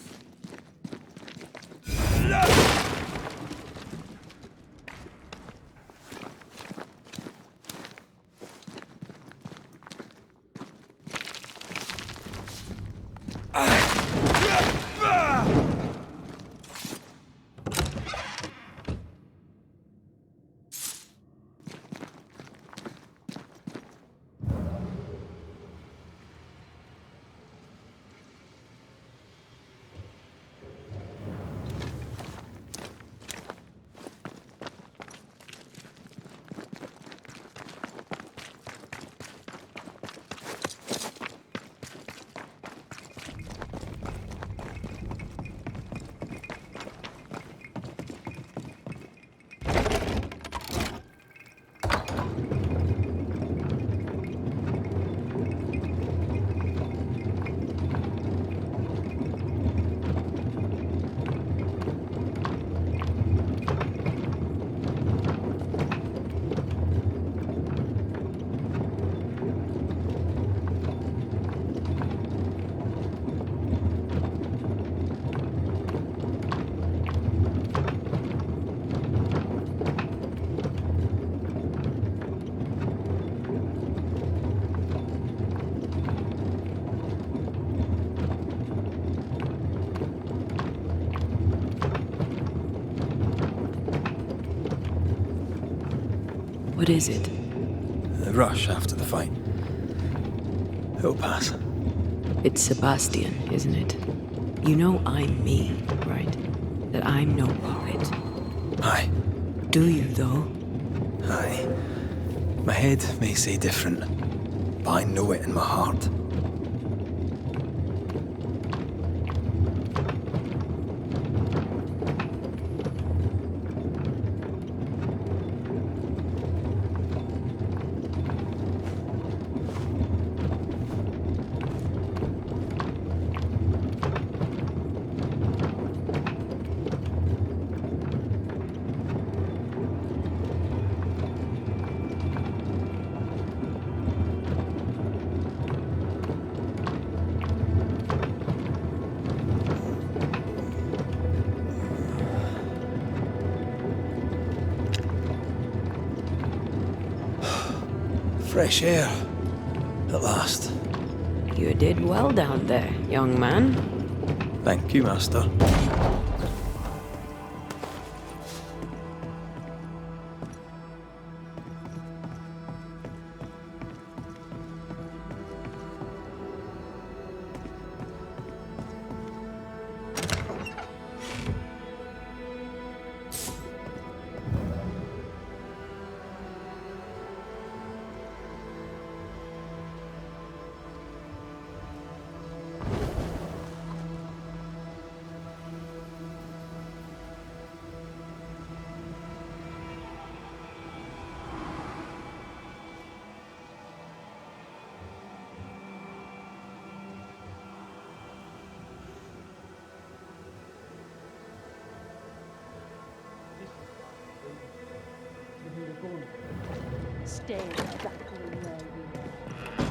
What is it? The rush after the fight. It'll pass. It's Sebastian, isn't it? You know I'm me, right? That I'm no puppet. Aye. Do you, though? Aye. My head may say different, but I know it in my heart. Fresh air. At last. You did well down there, young man. Thank you, Master. Stay exactly where you are.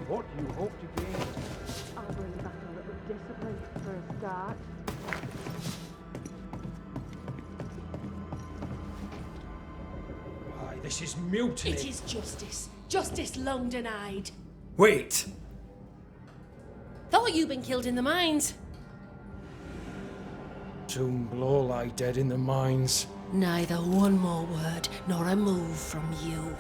What do you hope to gain? I'll bring back a little discipline for a start. Why, this is mutiny. It is justice. Justice long denied. Wait! Thought you'd been killed in the mines. Tomb blow lie dead in the mines. Neither one more word nor a move from you.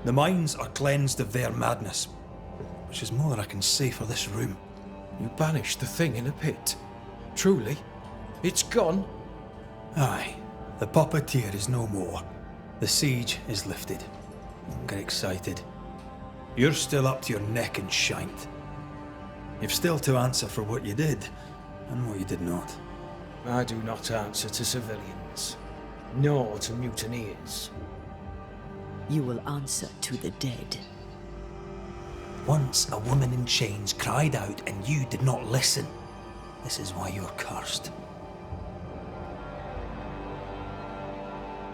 The mines are cleansed of their madness, which is more than I can say for this room. You banished the thing in a pit. Truly? It's gone? Aye. The puppeteer is no more. The siege is lifted. Don't get excited. You're still up to your neck in shite. You've still to answer for what you did, and what you did not. I do not answer to civilians, nor to mutineers. You will answer to the dead. Once a woman in chains cried out and you did not listen. This is why you're cursed.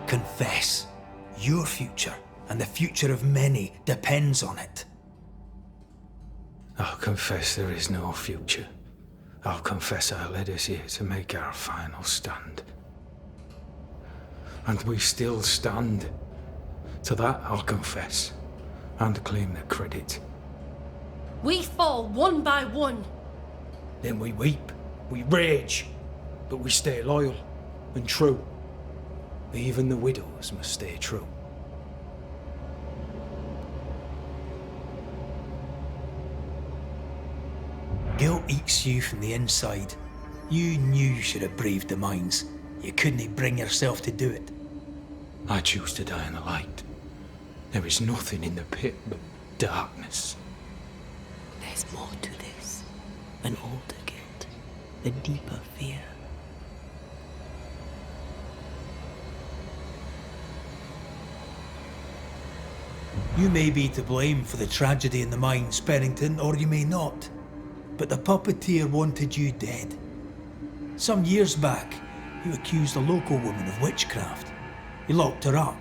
Confess. Your future and the future of many depends on it. I'll confess there is no future. I'll confess I led us here to make our final stand. And we still stand. To that I'll confess, and claim the credit. We fall one by one. Then we weep, we rage, but we stay loyal and true. Even the widows must stay true. Guilt eats you from the inside. You knew you should have braved the mines. You couldn't bring yourself to do it. I choose to die in the light. There is nothing in the pit but darkness. There's more to this. An older guilt. A deeper fear. You may be to blame for the tragedy in the mines, Pennington, or you may not. But the puppeteer wanted you dead. Some years back, you accused a local woman of witchcraft. You locked her up.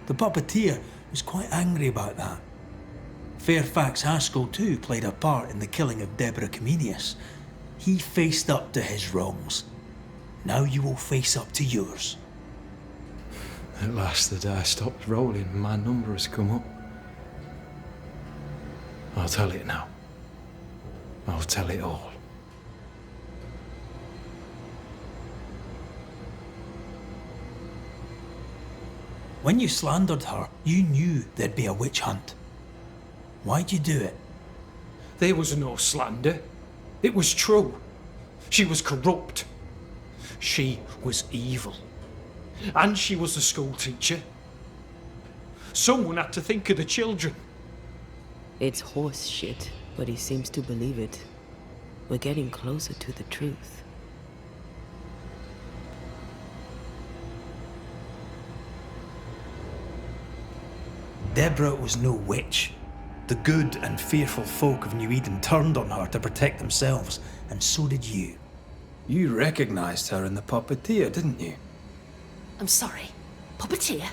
The puppeteer was quite angry about that. Fairfax Haskell too played a part in the killing of Deborah Comenius. He faced up to his wrongs. Now you will face up to yours. At last the die stopped rolling and my number has come up. I'll tell it now. I'll tell it all. When you slandered her, you knew there'd be a witch hunt. Why'd you do it? There was no slander. It was true. She was corrupt. She was evil. And she was a school teacher. Someone had to think of the children. It's horse shit, but he seems to believe it. We're getting closer to the truth. Deborah was no witch. The good and fearful folk of New Eden turned on her to protect themselves, and so did you. You recognized her in the Puppeteer, didn't you? I'm sorry. Puppeteer?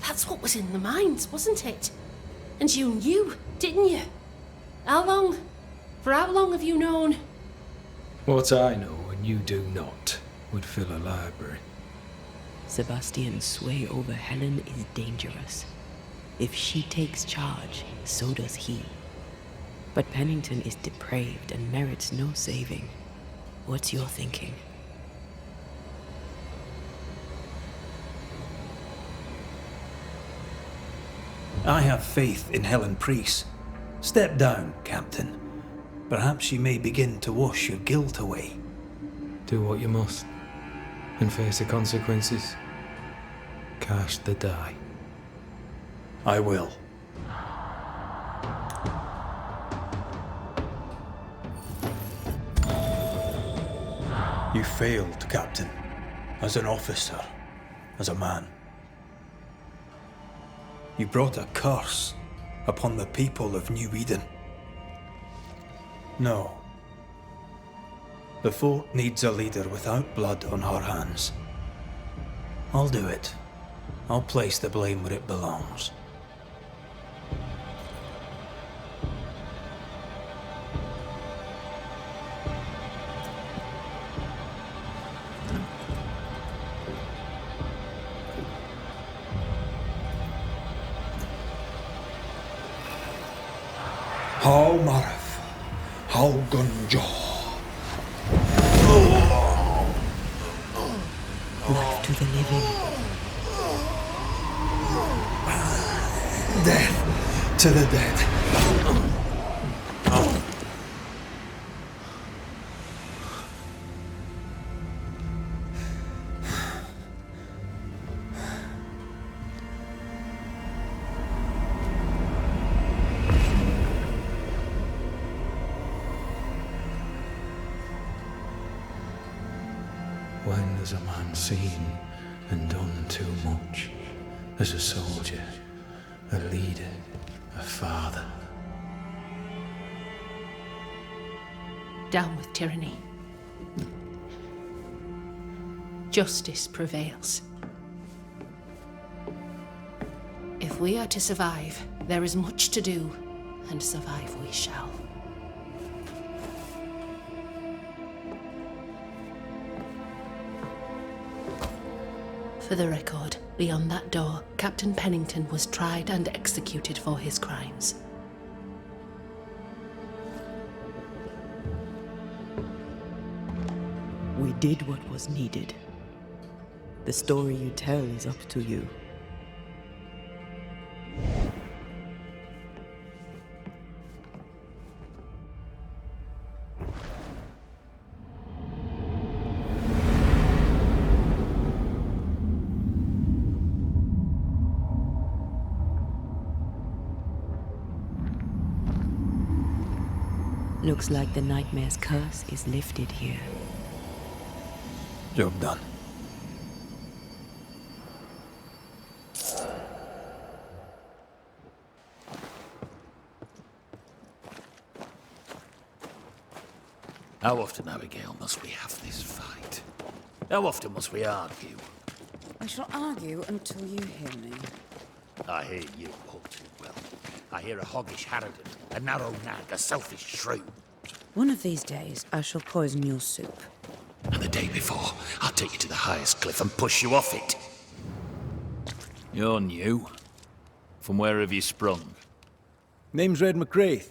That's what was in the mines, wasn't it? And you knew, didn't you? How long? For how long have you known? What I know and you do not would fill a library. Sebastian's sway over Helen is dangerous. If she takes charge, so does he. But Pennington is depraved and merits no saving. What's your thinking? I have faith in Helen Priest. Step down, Captain. Perhaps you may begin to wash your guilt away. Do what you must, and face the consequences. Cast the die. I will. You failed, Captain. As an officer, as a man. You brought a curse upon the people of New Eden. No. The fort needs a leader without blood on her hands. I'll do it. I'll place the blame where it belongs. How Marif, how Gunjo. Life to the living. Death to the dead. When has a man seen and done too much? As a soldier, a leader, a father. Down with tyranny. Justice prevails. If we are to survive, there is much to do, and survive we shall. For the record, beyond that door, Captain Pennington was tried and executed for his crimes. We did what was needed. The story you tell is up to you. Looks like the nightmare's curse is lifted here. Job done. How often, Abigail, must we have this fight? How often must we argue? I shall argue until you hear me. I hear you all too well. I hear a hoggish harridan, a narrow nag, a selfish shrew. One of these days, I shall poison your soup. And the day before, I'll take you to the highest cliff and push you off it. You're new. From where have you sprung? Name's Red McGrath,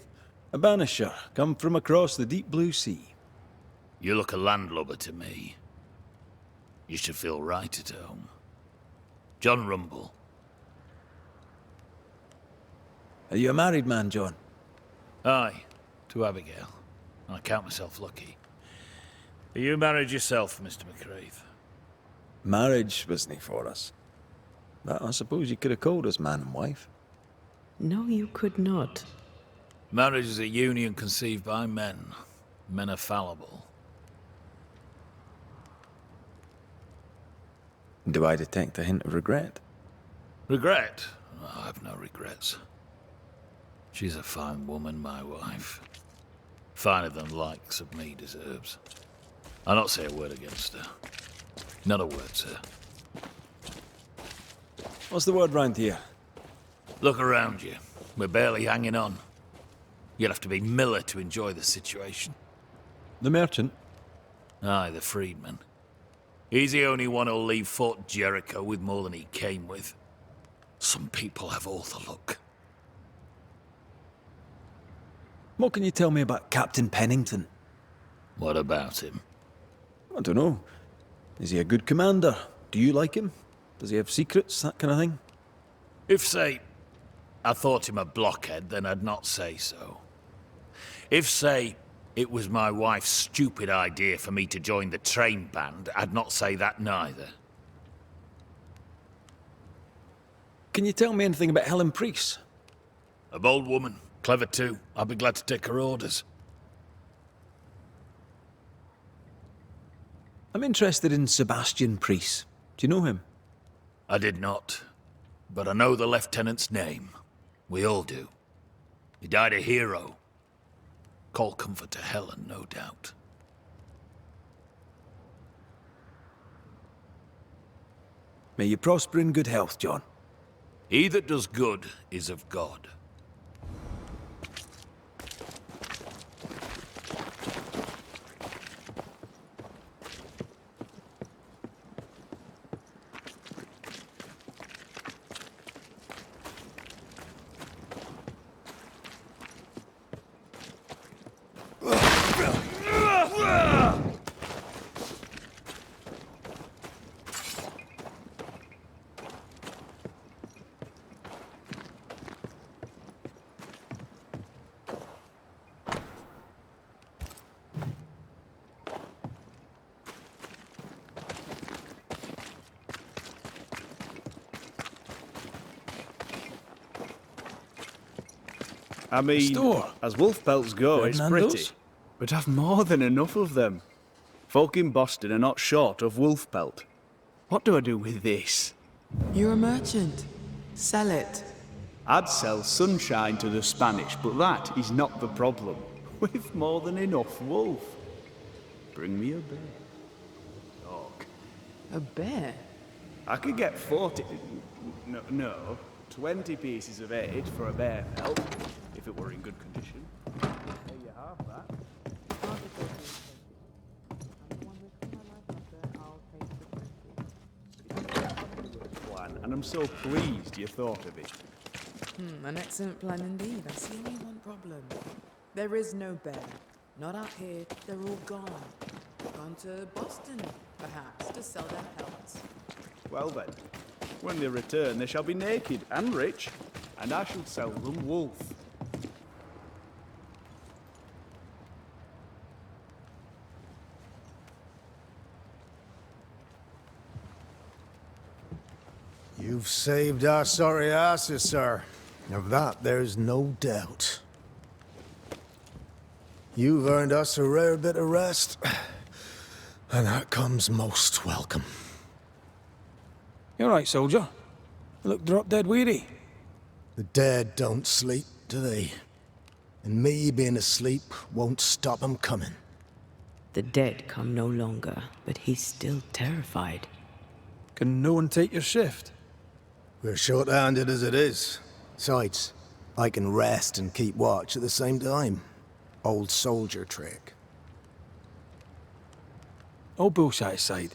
a Banisher, come from across the deep blue sea. You look a landlubber to me. You should feel right at home. John Rumble. Are you a married man, John? Aye, to Abigail. I count myself lucky. Are you married yourself, Mr. McCraith? Marriage wasn't for us. But I suppose you could have called us man and wife. No, you could not. Marriage is a union conceived by men. Men are fallible. Do I detect a hint of regret? Regret? Oh, I've no regrets. She's a fine woman, my wife. Finer than likes of me deserves. I'll not say a word against her. Not a word, sir. What's the word round here? Look around you. We're barely hanging on. You'll have to be Miller to enjoy the situation. The merchant? Aye, the freedman. He's the only one who'll leave Fort Jericho with more than he came with. Some people have all the luck. What can you tell me about Captain Pennington? What about him? I don't know. Is he a good commander? Do you like him? Does he have secrets, that kind of thing? If, say, I thought him a blockhead, then I'd not say so. If, say, it was my wife's stupid idea for me to join the train band, I'd not say that neither. Can you tell me anything about Helen Priest? A bold woman, clever too. I'll be glad to take her orders. I'm interested in Sebastian Priest. Do you know him? I did not, but I know the lieutenant's name. We all do. He died a hero. Call comfort to Helen, no doubt. May you prosper in good health, John. He that does good is of God. I mean, as wolf pelts go, it's pretty. But I've more than enough of them. Folk in Boston are not short of wolf pelt. What do I do with this? You're a merchant. Sell it. I'd sell sunshine to the Spanish, but that is not the problem. We've more than enough wolf. Bring me a bear. Dog. A bear? I could get 40... No, 20 pieces of age for a bear pelt, if it were in good condition. There you have that. Plan, and I'm so pleased you thought of it. An excellent plan indeed. I see only one problem. There is no bear. Not out here. They're all gone. Gone to Boston, perhaps, to sell their pelts. Well then, when they return, they shall be naked and rich, and I shall sell them wolf. You've saved our sorry asses, sir. Of that, there's no doubt. You've earned us a rare bit of rest, and that comes most welcome. You all right, soldier? You look drop dead weary. The dead don't sleep, do they? And me being asleep won't stop 'em coming. The dead come no longer, but he's still terrified. Can no one take your shift? We're short-handed as it is. Besides, I can rest and keep watch at the same time. Old soldier trick. All bullshit aside,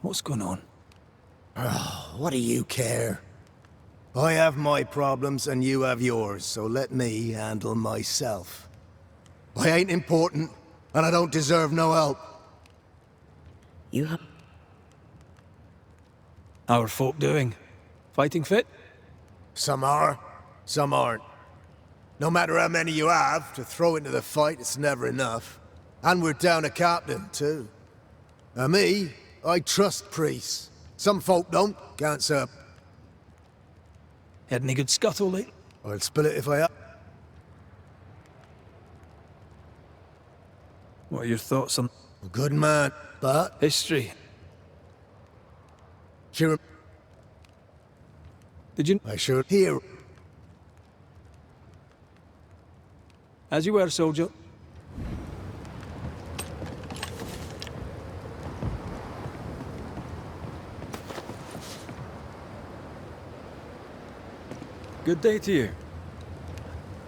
what's going on? Oh, what do you care? I have my problems and you have yours, so let me handle myself. I ain't important, and I don't deserve no help. You have... Our folk doing? Fighting fit? Some are, some aren't. No matter how many you have, to throw into the fight, it's never enough. And we're down a captain, too. Me, I trust priests. Some folk don't, can't say. Had any good scuttle lately? I'll spill it if I have. What are your thoughts on A good man, but... history? Sure. Did you... I sure hear. As you were, soldier. Good day to you.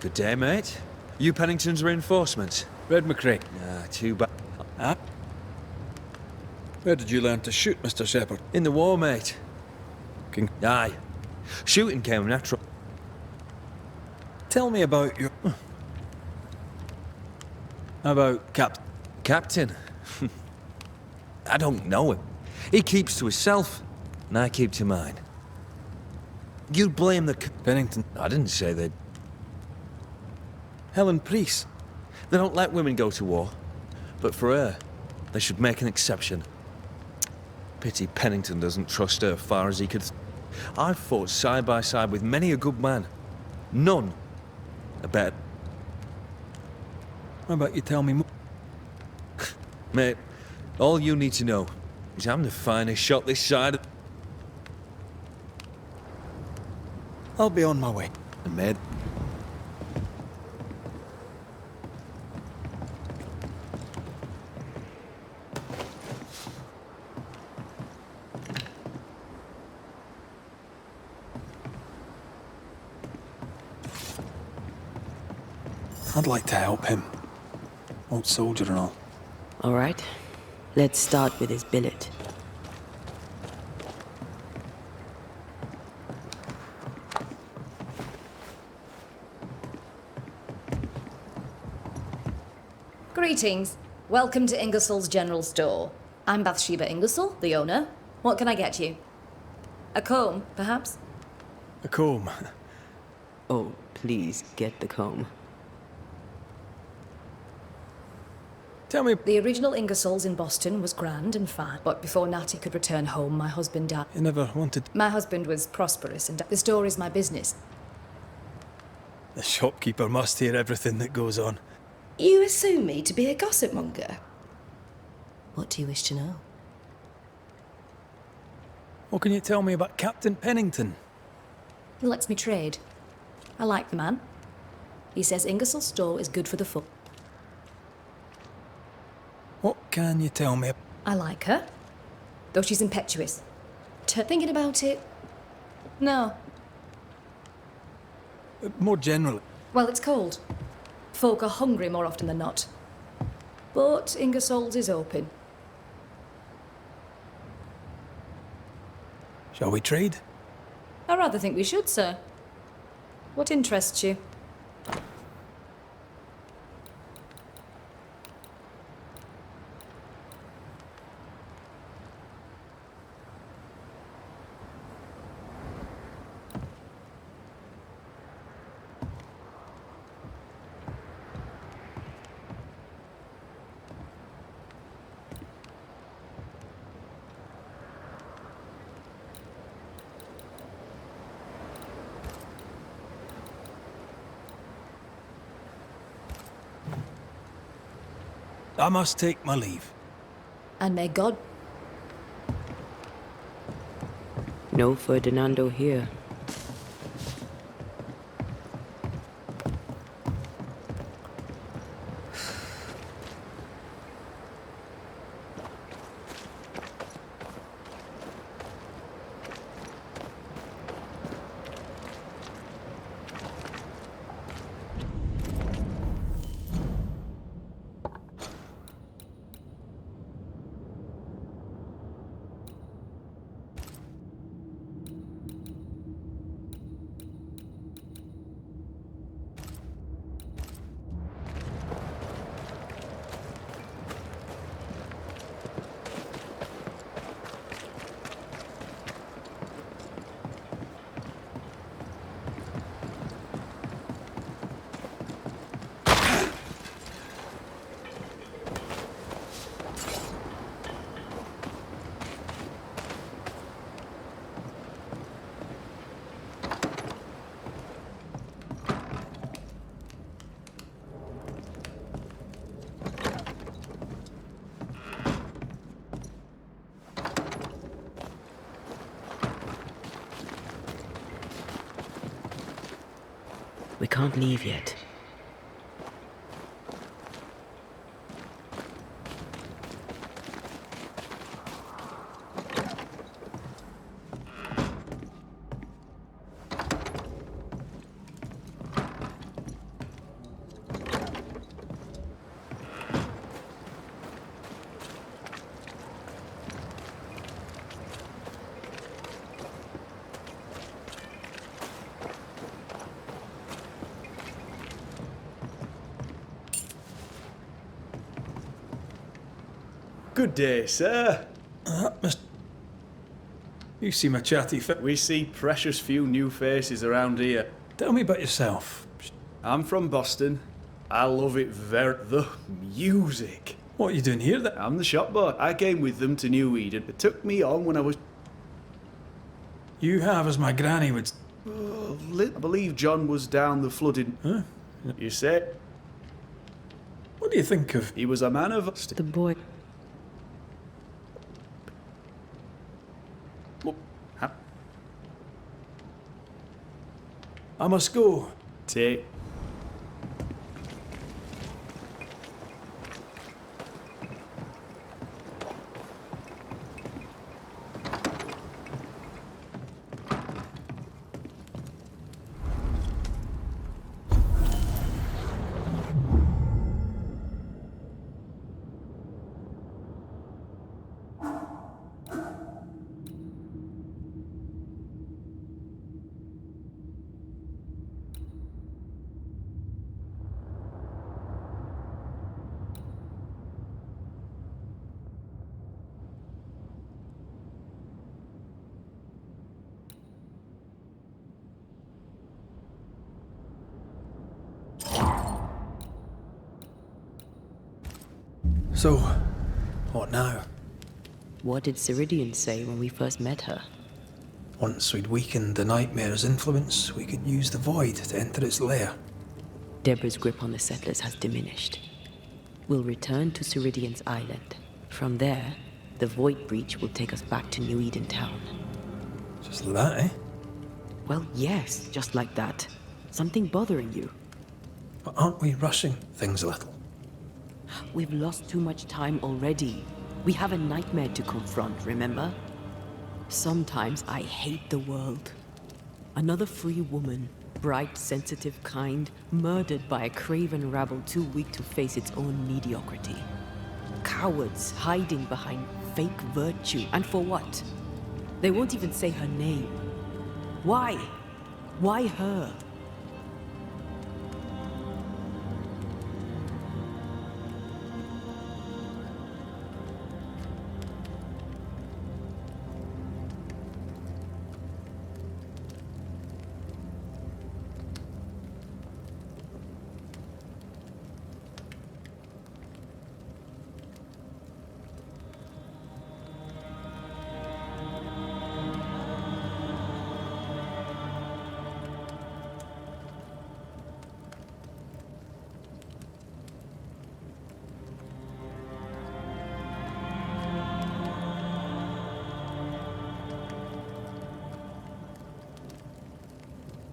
Good day, mate. You Pennington's reinforcements? Red McCrae. Ah, too bad. Ah? Where did you learn to shoot, Mr. Shepherd? In the war, mate. King. Aye. Shooting came natural. Tell me about your... How about Captain? I don't know him. He keeps to himself, and I keep to mine. You'd blame the... Pennington. I didn't say they... Helen Priest. They don't let women go to war. But for her, they should make an exception. Pity Pennington doesn't trust her far as he could... I've fought side by side with many a good man. None are better. How about you tell me more? Mate, all you need to know is I'm the finest shot this side of... I'll be on my way. Mate. I'd like to help him. Old soldier and all. All right. Let's start with his billet. Greetings. Welcome to Ingersoll's General Store. I'm Bathsheba Ingersoll, the owner. What can I get you? A comb, perhaps? A comb. Oh, please get the comb. Tell me... The original Ingersoll's in Boston was grand and fine, but before Natty could return home, my husband died. You never wanted... My husband was prosperous, and the store is my business. The shopkeeper must hear everything that goes on. You assume me to be a gossip monger. What do you wish to know? What can you tell me about Captain Pennington? He lets me trade. I like the man. He says Ingersoll's store is good for the foot. What can you tell me? I like her, though she's impetuous. Thinking about it, no. More generally. Well, it's cold. Folk are hungry more often than not. But Ingersoll's is open. Shall we trade? I rather think we should, sir. What interests you? I must take my leave. And may God... No Ferdinando here. We can't leave yet. Good day, sir. You seem a chatty We see precious few new faces around here. Tell me about yourself. I'm from Boston. I love it very... The music. What are you doing here then? I'm the shop boy. I came with them to New Eden. It took me on when I was... You have, as my granny would... I believe John was down the flooding... Huh? You say? What do you think of... He was a man of... The boy... I must go. Take. So, what now? What did Ceridian say when we first met her? Once we'd weakened the Nightmare's influence, we could use the Void to enter its lair. Deborah's grip on the settlers has diminished. We'll return to Ceridian's island. From there, the Void Breach will take us back to New Eden Town. Just like that, eh? Well, yes, just like that. Something bothering you. But aren't we rushing things a little? We've lost too much time already. We have a nightmare to confront, remember? Sometimes I hate the world. Another free woman, bright, sensitive, kind, murdered by a craven rabble too weak to face its own mediocrity. Cowards hiding behind fake virtue. And for what? They won't even say her name. Why? Why her?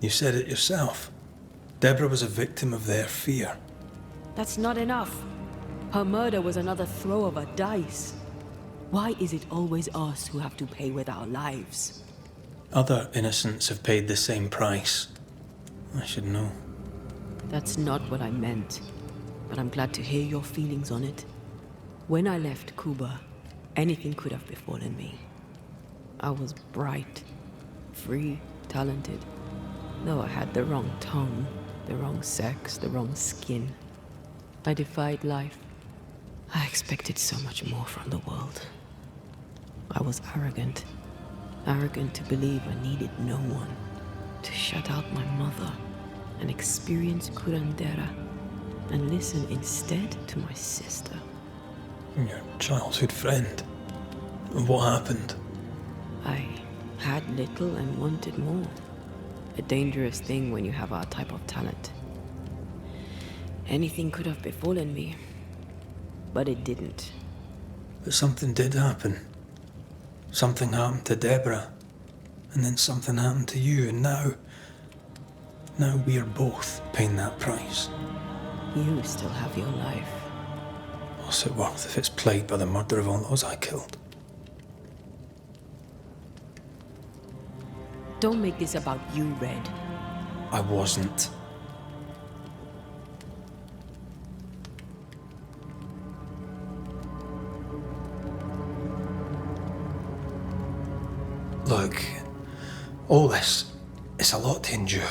You said it yourself. Deborah was a victim of their fear. That's not enough. Her murder was another throw of a dice. Why is it always us who have to pay with our lives? Other innocents have paid the same price. I should know. That's not what I meant. But I'm glad to hear your feelings on it. When I left Cuba, anything could have befallen me. I was bright, free, talented. Though I had the wrong tongue, the wrong sex, the wrong skin. I defied life. I expected so much more from the world. I was arrogant. Arrogant to believe I needed no one. To shut out my mother and experience curandera. And listen instead to my sister. Your childhood friend. What happened? I had little and wanted more. A dangerous thing when you have our type of talent. Anything could have befallen me, but it didn't. But something did happen. Something happened to Deborah, and then something happened to you, and now... Now we're both paying that price. You still have your life. What's it worth if it's plagued by the murder of all those I killed? Don't make this about you, Red. I wasn't. Look, all this, it's a lot to endure.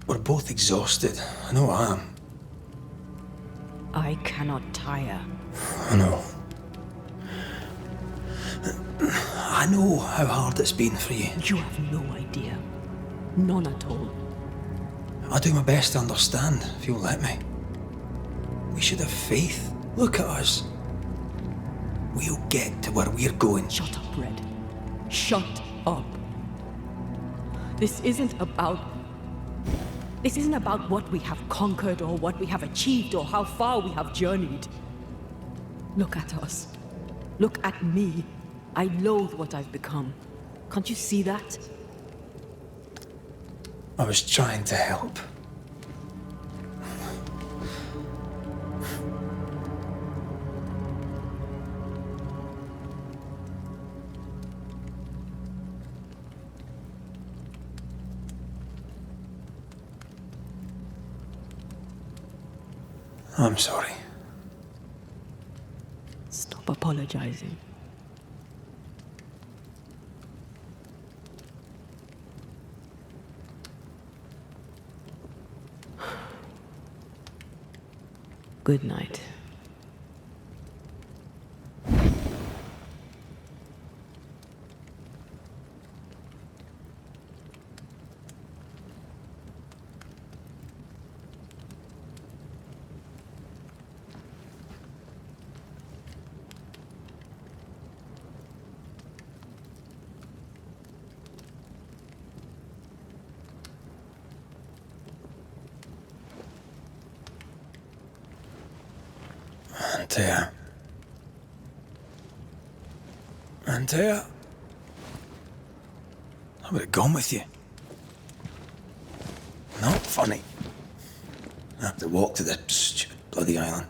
We're both exhausted. I know I am. I cannot tire. I know. I know how hard it's been for you. You have no idea. None at all. I'll do my best to understand, if you'll let me. We should have faith. Look at us. We'll get to where we're going. Shut up, Red. Shut up. This isn't about what we have conquered or what we have achieved or how far we have journeyed. Look at us. Look at me. I loathe what I've become. Can't you see that? I was trying to help. I'm sorry. Stop apologizing. Good night. Antea. Antea. I would have gone with you. Not funny. I have to walk to the stupid bloody island.